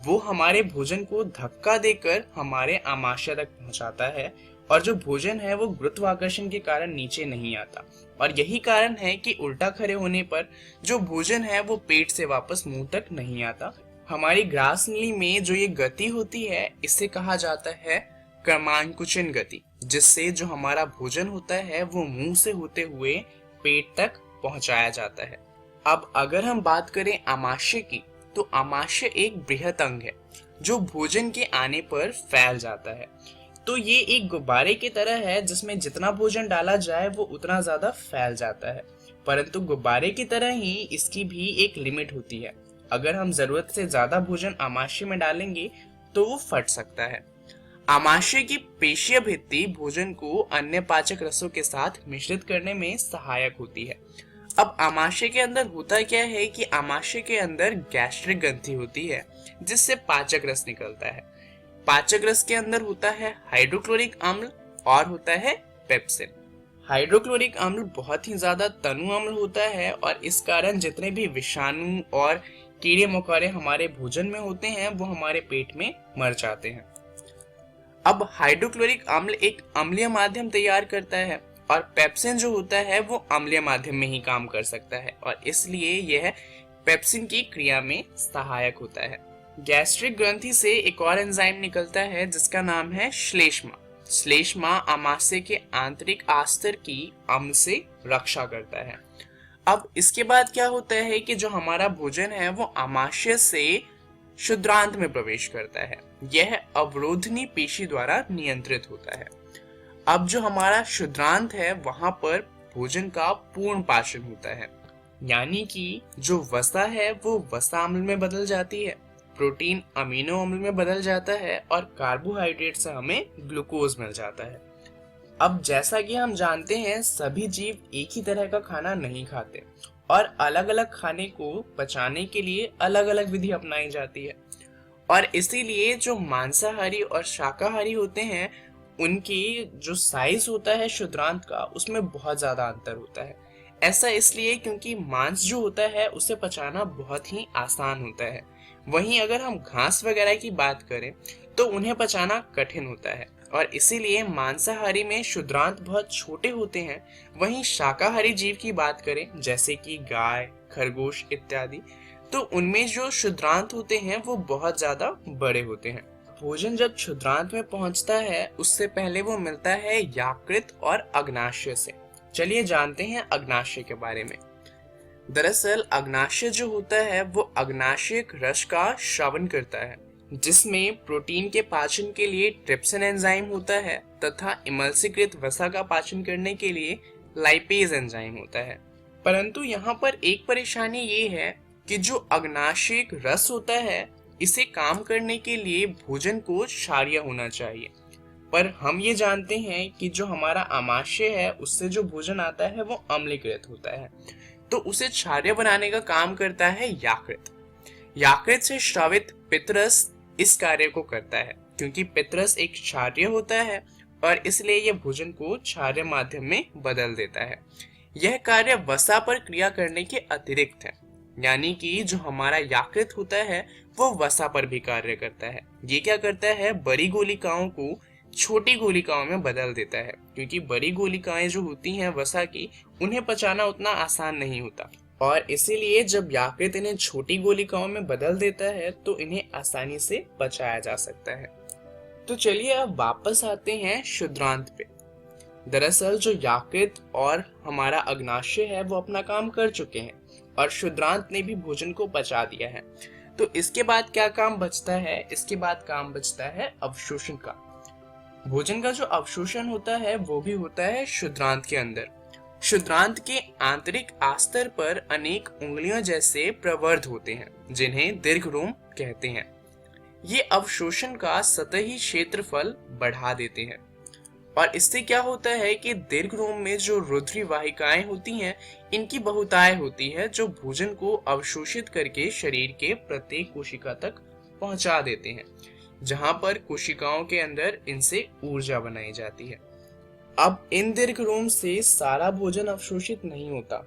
वो हमारे भोजन को धक्का देकर हमारे आमाशय तक पहुंचाता है, और जो भोजन है वो गुरुत्वाकर्षण के कारण नीचे नहीं आता। और यही कारण है कि उल्टा खड़े होने पर जो भोजन है वो पेट से वापस मुंह तक नहीं आता। हमारी ग्रास नली में जो ये गति होती है, इसे कहा जाता है क्रमांकुचन गति, जिससे जो हमारा भोजन होता है वो मुंह से होते हुए पेट तक पहुंचाया जाता है। अब अगर हम बात करें आमाशय की, तो आमाशय एक बृहत अंग है जो भोजन के आने पर फैल जाता है। तो ये एक गुब्बारे की तरह है, जिसमें जितना भोजन डाला जाए वो उतना ज्यादा फैल जाता है, परंतु गुब्बारे की तरह ही इसकी भी एक लिमिट होती है। अगर हम जरूरत से ज्यादा भोजन आमाशय में डालेंगे तो वो फट सकता है। आमाशय की पेशीय भित्ति भोजन को अन्य पाचक रसों के साथ मिश्रित करने में सहायक होती है। अब आमाशय के अंदर होता क्या है कि आमाशय के अंदर गैस्ट्रिक ग्रंथि होती है, जिससे पाचक रस निकलता है। पाचक रस के अंदर होता है हाइड्रोक्लोरिक अम्ल और होता है पेप्सिन। हाइड्रोक्लोरिक अम्ल बहुत ही ज्यादा तनु अम्ल होता है, और इस कारण जितने भी विषाणु और कीड़े मकोड़े हमारे भोजन में होते हैं वो हमारे पेट में मर जाते हैं। अब हाइड्रोक्लोरिक अम्ल एक अम्लीय माध्यम तैयार करता है, और पेप्सिन जो होता है वो अम्लीय माध्यम में ही काम कर सकता है, और इसलिए यह पेप्सिन की क्रिया में सहायक होता है। गैस्ट्रिक ग्रंथि से एक और एंजाइम निकलता है जिसका नाम है श्लेष्मा। श्लेष्मा आमाशय के आंतरिक आस्तर की अम्ल से रक्षा करता है। अब इसके बाद क्या होता है कि जो हमारा भोजन है वो आमाशय से शुद्रांत में प्रवेश करता है। यह अवरोधनी पेशी द्वारा नियंत्रित होता है। अब जो हमारा शुद्रांत है वहां पर भोजन का पूर्ण पाचन होता है, यानी कि जो वसा है वो वसा अम्ल में बदल जाती है, प्रोटीन अमीनो अम्ल में बदल जाता है, और कार्बोहाइड्रेट से हमें ग्लूकोज मिल जाता है। अब जैसा कि हम जानते हैं, सभी जीव एक ही तरह का खाना नहीं खाते, और अलग अलग खाने को पचाने के लिए अलग अलग विधि अपनाई जाती है, और इसीलिए जो मांसाहारी और शाकाहारी होते हैं उनकी जो साइज होता है शुद्रांत का, उसमें बहुत ज्यादा अंतर होता है। ऐसा इसलिए क्योंकि मांस जो होता है उसे पचाना बहुत ही आसान होता है, वहीं अगर हम घास वगैरह की बात करें तो उन्हें पचाना कठिन होता है, और इसीलिए मांसाहारी में शुद्रांत बहुत छोटे होते हैं। वहीं शाकाहारी जीव की बात करें जैसे कि गाय, खरगोश इत्यादि, तो उनमें जो शुद्रांत होते हैं वो बहुत ज्यादा बड़े होते हैं। भोजन जब शुद्रांत में पहुंचता है उससे पहले वो मिलता है यकृत और अग्नाशय से। चलिए जानते हैं अग्नाशय के बारे में। दरअसल अग्नाशय जो होता है वो अग्नाशयिक रस का श्रवण करता है, जिसमें प्रोटीन के पाचन के लिए ट्रिप्सिन एंजाइम होता है तथा इमल्सीकृत वसा का पाचन करने के लिए लाइपेज एंजाइम होता है। परंतु यहाँ पर एक परेशानी ये है कि जो अग्नाशयिक रस होता है इसे काम करने के लिए भोजन को क्षारीय होना चाहिए, पर हम ये जानते हैं कि जो हमारा आमाशय है उससे जो भोजन आता है वो अम्लीकृत होता है। तो उसे क्षारीय बनाने का काम करता है यकृत। यकृत से स्रावित पित्तरस इस कार्य को करता है, क्योंकि पित्तरस एक क्षारीय होता है और इसलिए यह भोजन को क्षारीय माध्यम में बदल देता है। यह कार्य वसा पर क्रिया करने के अतिरिक्त है, यानी कि जो हमारा यकृत होता है वो वसा पर भी कार्य करता है। ये क्या करता है, बड़ी गोलिकाओं को छोटी गोलिकाओं में बदल देता है, क्योंकि बड़ी गोलिकाएं जो होती हैं वसा की, उन्हें पचाना उतना आसान नहीं होता और इसीलिए जब यकृत इन्हें छोटी गोलिकाओं में बदल देता है तो इन्हें आसानी से पचाया जा सकता है। तो चलिए अब वापस आते हैं क्षुद्रांत पे। दरअसल जो यकृत और हमारा अग्नाशय है वो अपना काम कर चुके हैं और क्षुद्रांत ने भी भोजन को पचा दिया है। तो इसके बाद क्या काम बचता है, इसके बाद काम बचता है अवशोषण का। भोजन का जो अवशोषण होता है वो भी होता है क्षुद्रांत के अंदर। क्षुद्रांत के आंतरिक आस्तर पर अनेक उंगलियों जैसे प्रवर्ध होते हैं जिन्हें दीर्घरोम कहते हैं। ये अवशोषण का सतही क्षेत्रफल बढ़ा देते हैं और इससे क्या होता है कि दीर्घरोम में जो रुधिर वाहिकाएं होती हैं इनकी बहुतायत होती है जो भोजन को अवशोषित करके शरीर के प्रत्येक कोशिका तक पहुंचा देते हैं, जहां पर कोशिकाओं के अंदर इनसे ऊर्जा बनाई जाती है। अब इन दीर्घरोम से सारा भोजन अवशोषित नहीं होता।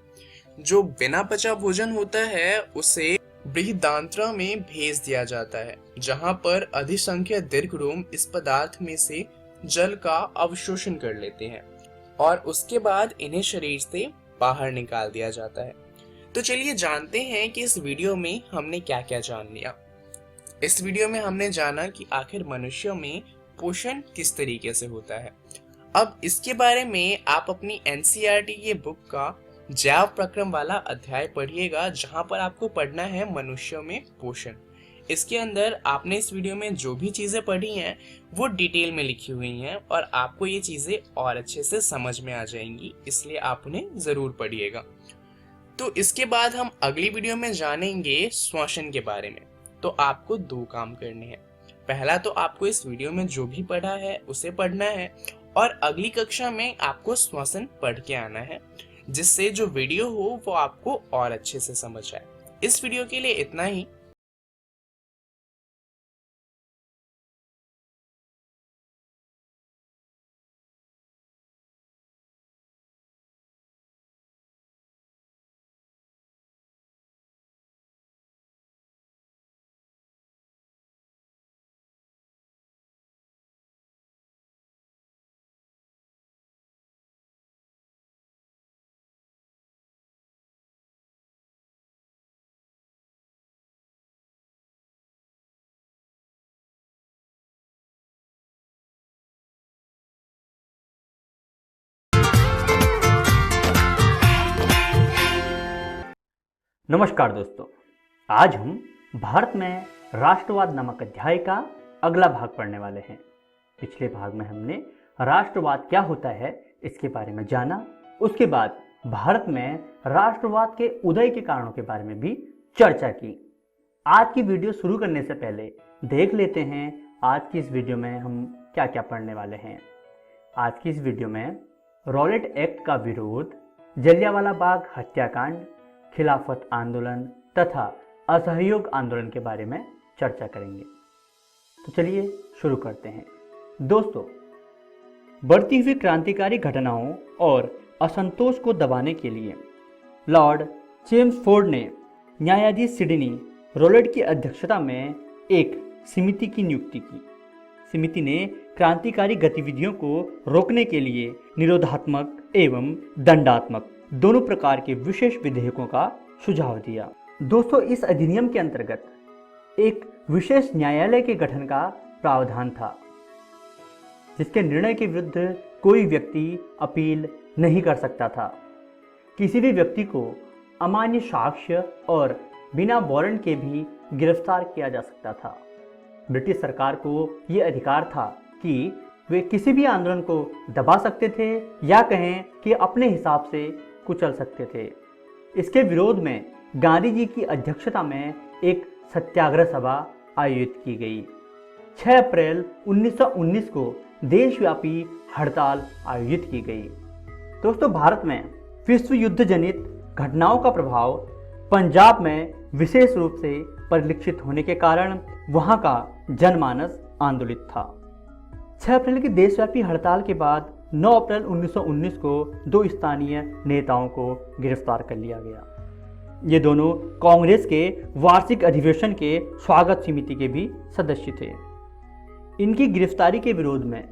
जो बिना पचा भोजन होता है उसे बृहदांत्र में भेज दिया जाता है, जहां पर अधिसंख्यक दीर्घरोम इस पदार्थ में से जल का अवशोषण कर लेते हैं और उसके बाद इन्हें शरीर से बाहर निकाल दिया जाता है। तो चलिए जानते हैं कि इस वीडियो में हमने क्या क्या जान लिया। इस वीडियो में हमने जाना कि आखिर मनुष्यों में पोषण किस तरीके से होता है। अब इसके बारे में आप अपनी NCERT ये बुक का जैव प्रक्रम वाला अध्याय पढ़िएगा, जहां पर आपको पढ़ना है मनुष्यों में पोषण। इसके अंदर आपने इस वीडियो में जो भी चीजें पढ़ी हैं वो डिटेल में लिखी हुई हैं और आपको ये चीजें और अच्छे से समझ में आ जाएंगी, इसलिए आप उन्हें जरूर पढ़िएगा। तो इसके बाद हम अगली वीडियो में जानेंगे श्वसन के बारे में। तो आपको 2 काम करने हैं। पहला तो आपको इस वीडियो में जो भी पढ़ा है उसे पढ़ना है और अगली कक्षा में आपको श्वसन पढ़ के आना है, जिससे जो वीडियो हो वो आपको और अच्छे से समझ आए। इस वीडियो के लिए इतना ही। नमस्कार दोस्तों, आज हम भारत में राष्ट्रवाद नामक अध्याय का अगला भाग पढ़ने वाले हैं। पिछले भाग में हमने राष्ट्रवाद क्या होता है इसके बारे में जाना, उसके बाद भारत में राष्ट्रवाद के उदय के कारणों के बारे में भी चर्चा की। आज की वीडियो शुरू करने से पहले देख लेते हैं आज की इस वीडियो में हम क्या क्या पढ़ने वाले हैं। आज की इस वीडियो में रॉलेट एक्ट का विरोध, जलियांवाला बाग हत्याकांड, खिलाफत आंदोलन तथा असहयोग आंदोलन के बारे में चर्चा करेंगे। तो चलिए शुरू करते हैं। दोस्तों, बढ़ती हुई क्रांतिकारी घटनाओं और असंतोष को दबाने के लिए लॉर्ड चेम्सफोर्ड ने न्यायाधीश सिडनी रॉलेट की अध्यक्षता में एक समिति की नियुक्ति की। समिति ने क्रांतिकारी गतिविधियों को रोकने के लिए निरोधात्मक एवं दंडात्मक दोनों प्रकार के विशेष विधेयकों का सुझाव दिया। दोस्तों, इस अधिनियम के अंतर्गत एक विशेष न्यायालय के गठन का प्रावधान था, जिसके निर्णय के विरुद्ध कोई व्यक्ति अपील नहीं कर सकता था। किसी भी व्यक्ति को अमान्य साक्ष्य और बिना वारंट के भी गिरफ्तार किया जा सकता था। ब्रिटिश सरकार को ये अधिकार था कि वे किसी भी आंदोलन को दबा सकते थे या कहें कि अपने हिसाब से कुचल सकते थे। इसके विरोध में गांधी जी की अध्यक्षता में एक सत्याग्रह सभा आयोजित की गई। 6 अप्रैल 1919 को देशव्यापी हड़ताल आयोजित की गई। दोस्तों, भारत में विश्व युद्ध जनित घटनाओं का प्रभाव पंजाब में विशेष रूप से परिलक्षित होने के कारण वहां का जनमानस आंदोलित था। 6 अप्रैल की देशव्यापी हड़ताल के बाद 9 अप्रैल 1919 को 2 स्थानीय नेताओं को गिरफ्तार कर लिया गया। ये दोनों कांग्रेस के वार्षिक अधिवेशन के स्वागत समिति के भी सदस्य थे। इनकी गिरफ्तारी के विरोध में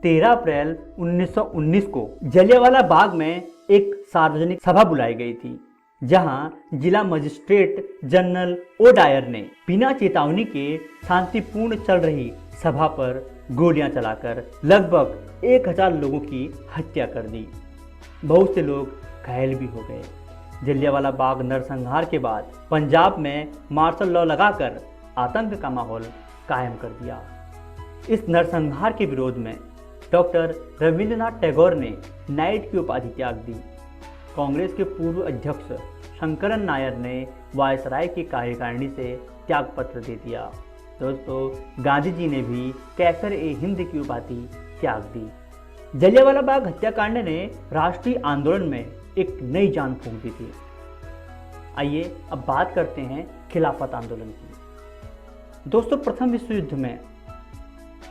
13 अप्रैल 1919 को जलियांवाला बाग में एक सार्वजनिक सभा बुलाई गई थी, जहां जिला मजिस्ट्रेट जनरल ओडायर ने बिना चेतावनी के शांतिपूर्ण चल रही सभा पर गोलियां चलाकर लगभग 1000 लोगों की हत्या कर दी। बहुत से लोग घायल भी हो गए। जलियांवाला बाग नरसंहार के बाद पंजाब में मार्शल लॉ लगाकर आतंक का माहौल कायम कर दिया। इस नरसंहार के विरोध में डॉक्टर रविंद्रनाथ टैगोर ने नाइट की उपाधि त्याग दी। कांग्रेस के पूर्व अध्यक्ष शंकरन नायर ने वायसराय की कार्यकारिणी से त्यागपत्र दे दिया। दोस्तों, गांधी जी ने भी कैसर-ए-हिंद की उपाधि त्याग दी। जलियांवाला बाग हत्याकांड ने राष्ट्रीय आंदोलन में एक नई जान फूंक दी थी। आइए अब बात करते हैं खिलाफत आंदोलन की। दोस्तों, प्रथम विश्व युद्ध में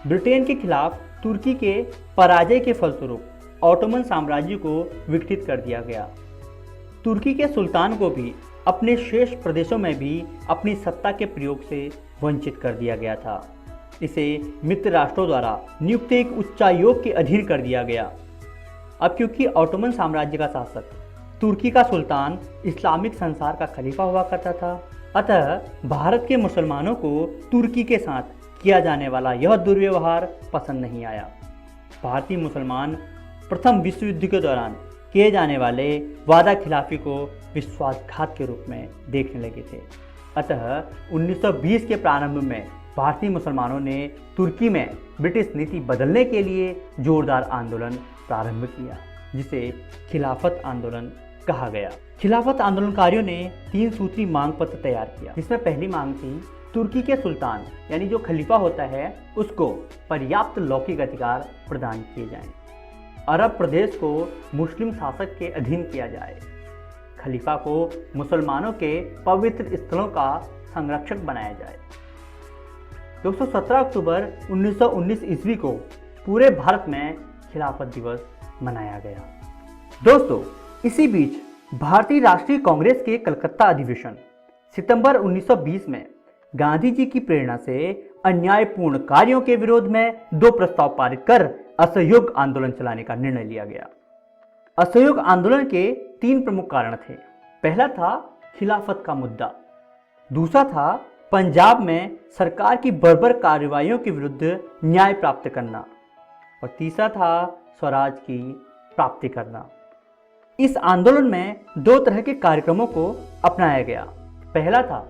ब्रिटेन के खिलाफ तुर्की के पराजय के फलस्वरूप ऑटोमन साम्राज्य को विघटित कर दिया गया। तुर्की के सुल्तान को भी अपने शेष प्रदेशों में भी अपनी सत्ता के प्रयोग से वंचित कर दिया गया था। इसे मित्र राष्ट्रों द्वारा नियुक्त एक उच्चायोग के अधीन कर दिया गया। अब क्योंकि ऑटोमन साम्राज्य का शासक तुर्की का सुल्तान इस्लामिक संसार का खलीफा हुआ करता था, अतः भारत के मुसलमानों को तुर्की के साथ किया जाने वाला यह दुर्व्यवहार पसंद नहीं आया। भारतीय मुसलमान प्रथम विश्व युद्ध के दौरान किए जाने वाले वादा खिलाफी को विश्वासघात के रूप में देखने लगे थे। अतः 1920 के प्रारंभ में भारतीय मुसलमानों ने तुर्की में ब्रिटिश नीति बदलने के लिए जोरदार आंदोलन प्रारंभ किया, जिसे खिलाफत आंदोलन कहा गया। खिलाफत आंदोलनकारियों ने 3 सूत्री मांग पत्र तैयार किया, जिसमें पहली मांग थी तुर्की के सुल्तान यानी जो खलीफा होता है उसको पर्याप्त लौकिक अधिकार प्रदान किए जाएं। अरब प्रदेश को मुस्लिम शासक के अधीन किया जाए। खलीफा को मुसलमानों के पवित्र स्थलों का संरक्षक बनाया जाए। दोस्तों, 17 अक्टूबर 1919 ईस्वी को पूरे भारत में खिलाफत दिवस मनाया गया। दोस्तों, इसी बीच भारतीय राष्ट्रीय कांग्रेस के कलकत्ता अधिवेशन सितंबर 1920 में गांधी जी की प्रेरणा से अन्यायपूर्ण कार्यों के विरोध में 2 प्रस्ताव पारित कर असहयोग आंदोलन चलाने का निर्णय लिया गया। असहयोग आंदोलन के 3 प्रमुख कारण थे। पहला था खिलाफत का मुद्दा, दूसरा था पंजाब में सरकार की बर्बर कार्रवाइयों के विरुद्ध न्याय प्राप्त करना, और तीसरा था स्वराज की प्राप्ति करना। इस आंदोलन में 2 तरह के कार्यक्रमों को अपनाया गया। पहला था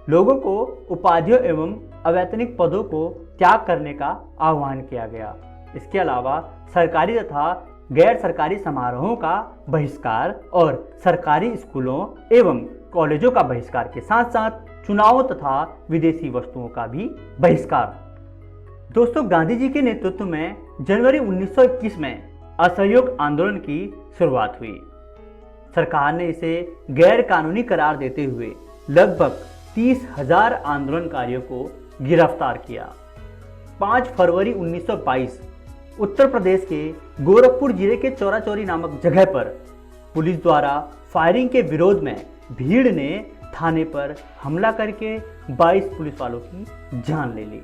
लोगों को उपाधियों एवं अवैतनिक पदों को त्याग करने का आह्वान किया गया। इसके अलावा सरकारी तथा गैर सरकारी समारोहों का बहिष्कार और सरकारी स्कूलों एवं कॉलेजों का बहिष्कार के साथ साथ चुनावों तथा विदेशी वस्तुओं का भी बहिष्कार। दोस्तों, गांधी जी के नेतृत्व में जनवरी 1921 में असहयोग आंदोलन की शुरुआत हुई। सरकार ने इसे गैर कानूनी करार देते हुए लगभग 30,000 आंदोलनकारियों को गिरफ्तार किया। 5 फरवरी 1922 उत्तर प्रदेश के गोरखपुर जिले के चौरा चौरी नामक जगह पर पुलिस द्वारा फायरिंग के विरोध में भीड़ ने थाने पर हमला करके 22 पुलिस वालों की जान ले ली।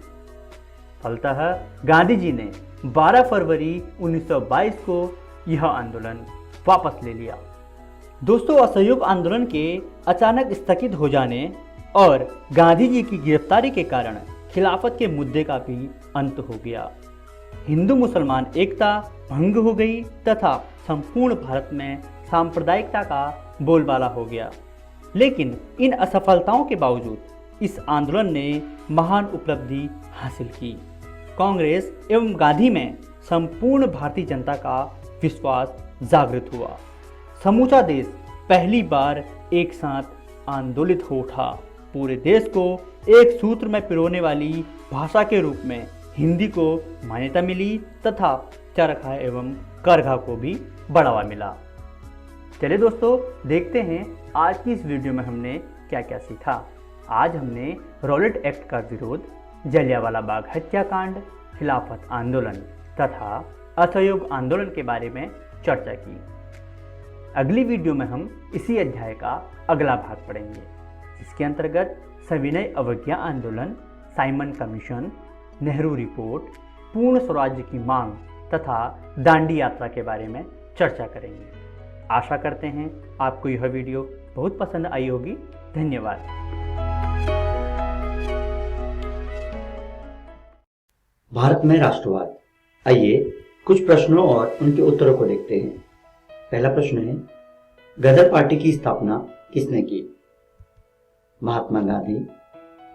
फलतः गांधी जी ने 12 फरवरी 1922 को यह आंदोलन वापस ले लिया। दोस्तों, असहयोग आंदोलन के अचानक स्थगित हो जाने और गांधी जी की गिरफ्तारी के कारण खिलाफत के मुद्दे का भी अंत हो गया। हिंदू मुसलमान एकता भंग हो गई तथा संपूर्ण भारत में सांप्रदायिकता का बोलबाला हो गया। लेकिन इन असफलताओं के बावजूद इस आंदोलन ने महान उपलब्धि हासिल की। कांग्रेस एवं गांधी में संपूर्ण भारतीय जनता का विश्वास जागृत हुआ। समूचा देश पहली बार एक साथ आंदोलित हो उठा। पूरे देश को एक सूत्र में पिरोने वाली भाषा के रूप में हिंदी को मान्यता मिली तथा चरखा एवं करघा को भी बढ़ावा मिला। चलिए दोस्तों, देखते हैं आज की इस वीडियो में हमने क्या क्या सीखा। आज हमने रॉलेट एक्ट का विरोध, जलियांवाला बाग हत्याकांड, खिलाफत आंदोलन तथा असहयोग आंदोलन के बारे में चर्चा की। अगली वीडियो में हम इसी अध्याय का अगला भाग पढ़ेंगे, जिसके अंतर्गत सविनय अवज्ञा आंदोलन, साइमन कमीशन, नेहरू रिपोर्ट, पूर्ण स्वराज्य की मांग तथा दांडी यात्रा के बारे में चर्चा करेंगे। आशा करते हैं आपको यह वीडियो बहुत पसंद आई होगी। धन्यवाद। भारत में राष्ट्रवाद। आइए कुछ प्रश्नों और उनके उत्तरों को देखते हैं। पहला प्रश्न है, गदर पार्टी की स्थापना किसने की? महात्मा गांधी,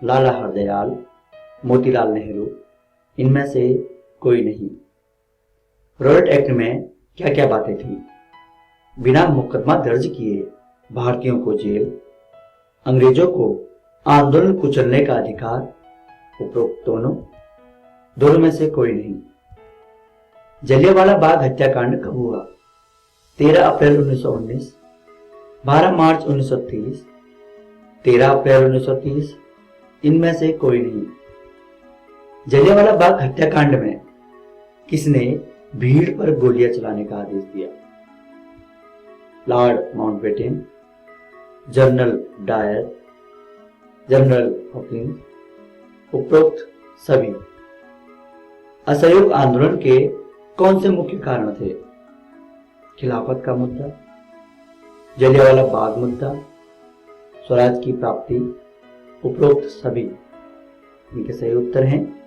लाला हरदयाल, मोतीलाल नेहरू, इनमें से कोई नहीं। रॉलेट एक्ट में क्या क्या बातें थी? बिना मुकदमा दर्ज किए भारतीयों को जेल, अंग्रेजों को आंदोलन कुचलने का अधिकार, उपरोक्त दोनों में से कोई नहीं। जलियांवाला बाग हत्याकांड कब हुआ? 13 अप्रैल 1919, 12 मार्च 1930, 13 अप्रैल 1930, इनमें से कोई नहीं। जलियांवाला बाग हत्याकांड में किसने भीड़ पर गोलियां चलाने का आदेश दिया? Lord Mountbatten, General Dyer, General Hawkins, उपरोक्त सभी। असहयोग आंदोलन के कौन से मुख्य कारण थे? खिलाफत का मुद्दा, जलियांवाला बाग मुद्दा, स्वराज की प्राप्ति, उपरोक्त सभी। इनके सही उत्तर हैं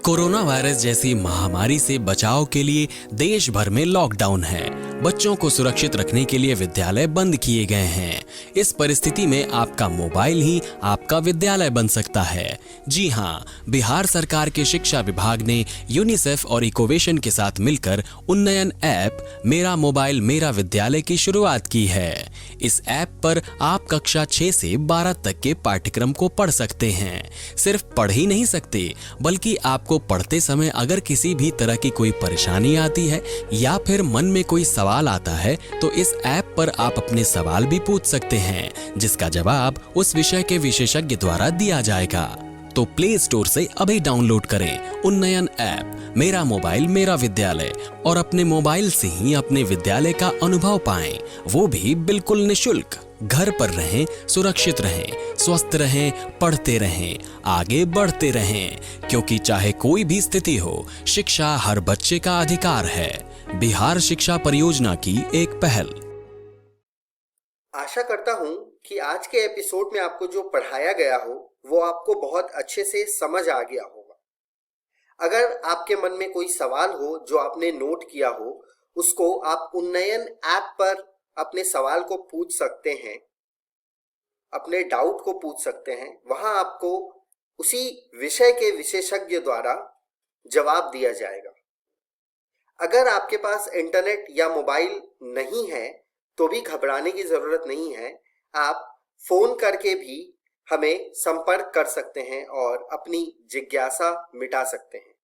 कोरोना वायरस जैसी महामारी से बचाव के लिए देश भर में लॉकडाउन है। बच्चों को सुरक्षित रखने के लिए विद्यालय बंद किए गए हैं। इस परिस्थिति में आपका मोबाइल ही आपका विद्यालय बन सकता है। जी हाँ, बिहार सरकार के शिक्षा विभाग ने यूनिसेफ और इकोवेशन के साथ मिलकर उन्नयन ऐप मेरा मोबाइल मेरा विद्यालय की शुरुआत की है। इस ऐप पर आप कक्षा 6 से 12 तक के पाठ्यक्रम को पढ़ सकते हैं। सिर्फ पढ़ ही नहीं सकते, बल्कि आपको पढ़ते समय अगर किसी भी तरह की कोई परेशानी आती है या फिर मन में कोई सवाल आता है तो इस ऐप पर आप अपने सवाल भी पूछ सकते हैं, जिसका जवाब उस विषय के विशेषज्ञ द्वारा दिया जाएगा। तो प्ले स्टोर से अभी डाउनलोड करें उन्नयन ऐप मेरा मोबाइल मेरा विद्यालय और अपने मोबाइल से ही अपने विद्यालय का अनुभव पाएं, वो भी बिल्कुल निशुल्क। घर पर रहें, सुरक्षित रहें, स्वस्थ रहें, पढ़ते रहें, आगे बढ़ते रहें, क्योंकि चाहे कोई भी स्थिति हो, शिक्षा हर बच्चे का अधिकार है। बिहार शिक्षा परियोजना की एक पहल। आशा करता हूं कि आज के एपिसोड में आपको जो पढ़ाया गया हो वो आपको बहुत अच्छे से समझ आ गया होगा। अगर आपके मन में कोई सवाल हो जो आपने नोट किया हो, उसको आप उन्नयन ऐप पर अपने सवाल को पूछ सकते हैं, अपने डाउट को पूछ सकते हैं। वहां आपको उसी विषय के विशेषज्ञ द्वारा जवाब दिया जाएगा। अगर आपके पास इंटरनेट या मोबाइल नहीं है तो भी घबराने की जरूरत नहीं है। आप फोन करके भी हमें संपर्क कर सकते हैं और अपनी जिज्ञासा मिटा सकते हैं।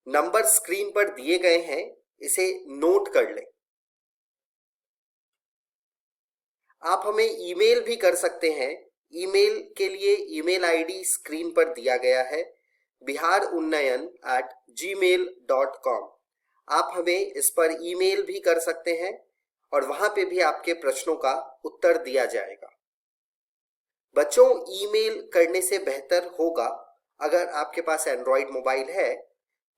नंबर स्क्रीन पर दिए गए हैं, इसे नोट कर लें। आप हमें ईमेल भी कर सकते हैं। ईमेल के लिए ईमेल आईडी स्क्रीन पर दिया गया है, biharunnyan@gmail.com। आप हमें इस पर ईमेल भी कर सकते हैं और वहां पे भी आपके प्रश्नों का उत्तर दिया जाएगा। बच्चों, ईमेल करने से बेहतर होगा अगर आपके पास एंड्रॉइड मोबाइल है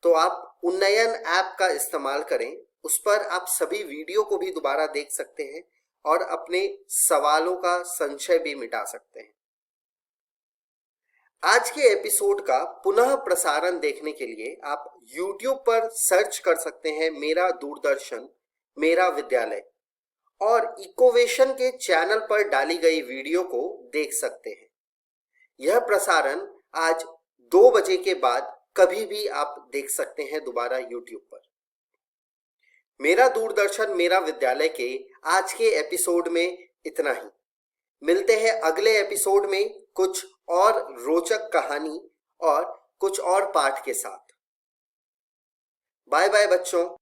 तो आप उन्नयन ऐप का इस्तेमाल करें। उस पर आप सभी वीडियो को भी दोबारा देख सकते हैं और अपने सवालों का संशय भी मिटा सकते हैं। आज के एपिसोड का पुनः प्रसारण देखने के लिए आप YouTube पर सर्च कर सकते हैं मेरा दूरदर्शन मेरा विद्यालय, और इकोवेशन के चैनल पर डाली गई वीडियो को देख सकते हैं। यह प्रसारण आज 2 बजे के बाद कभी भी आप देख सकते हैं दोबारा YouTube पर। मेरा दूरदर्शन मेरा विद्यालय के आज के एपिसोड में इतना ही। मिलते हैं अगले एपिसोड में कुछ और रोचक कहानी और कुछ और पाठ के साथ। बाय बाय बच्चों।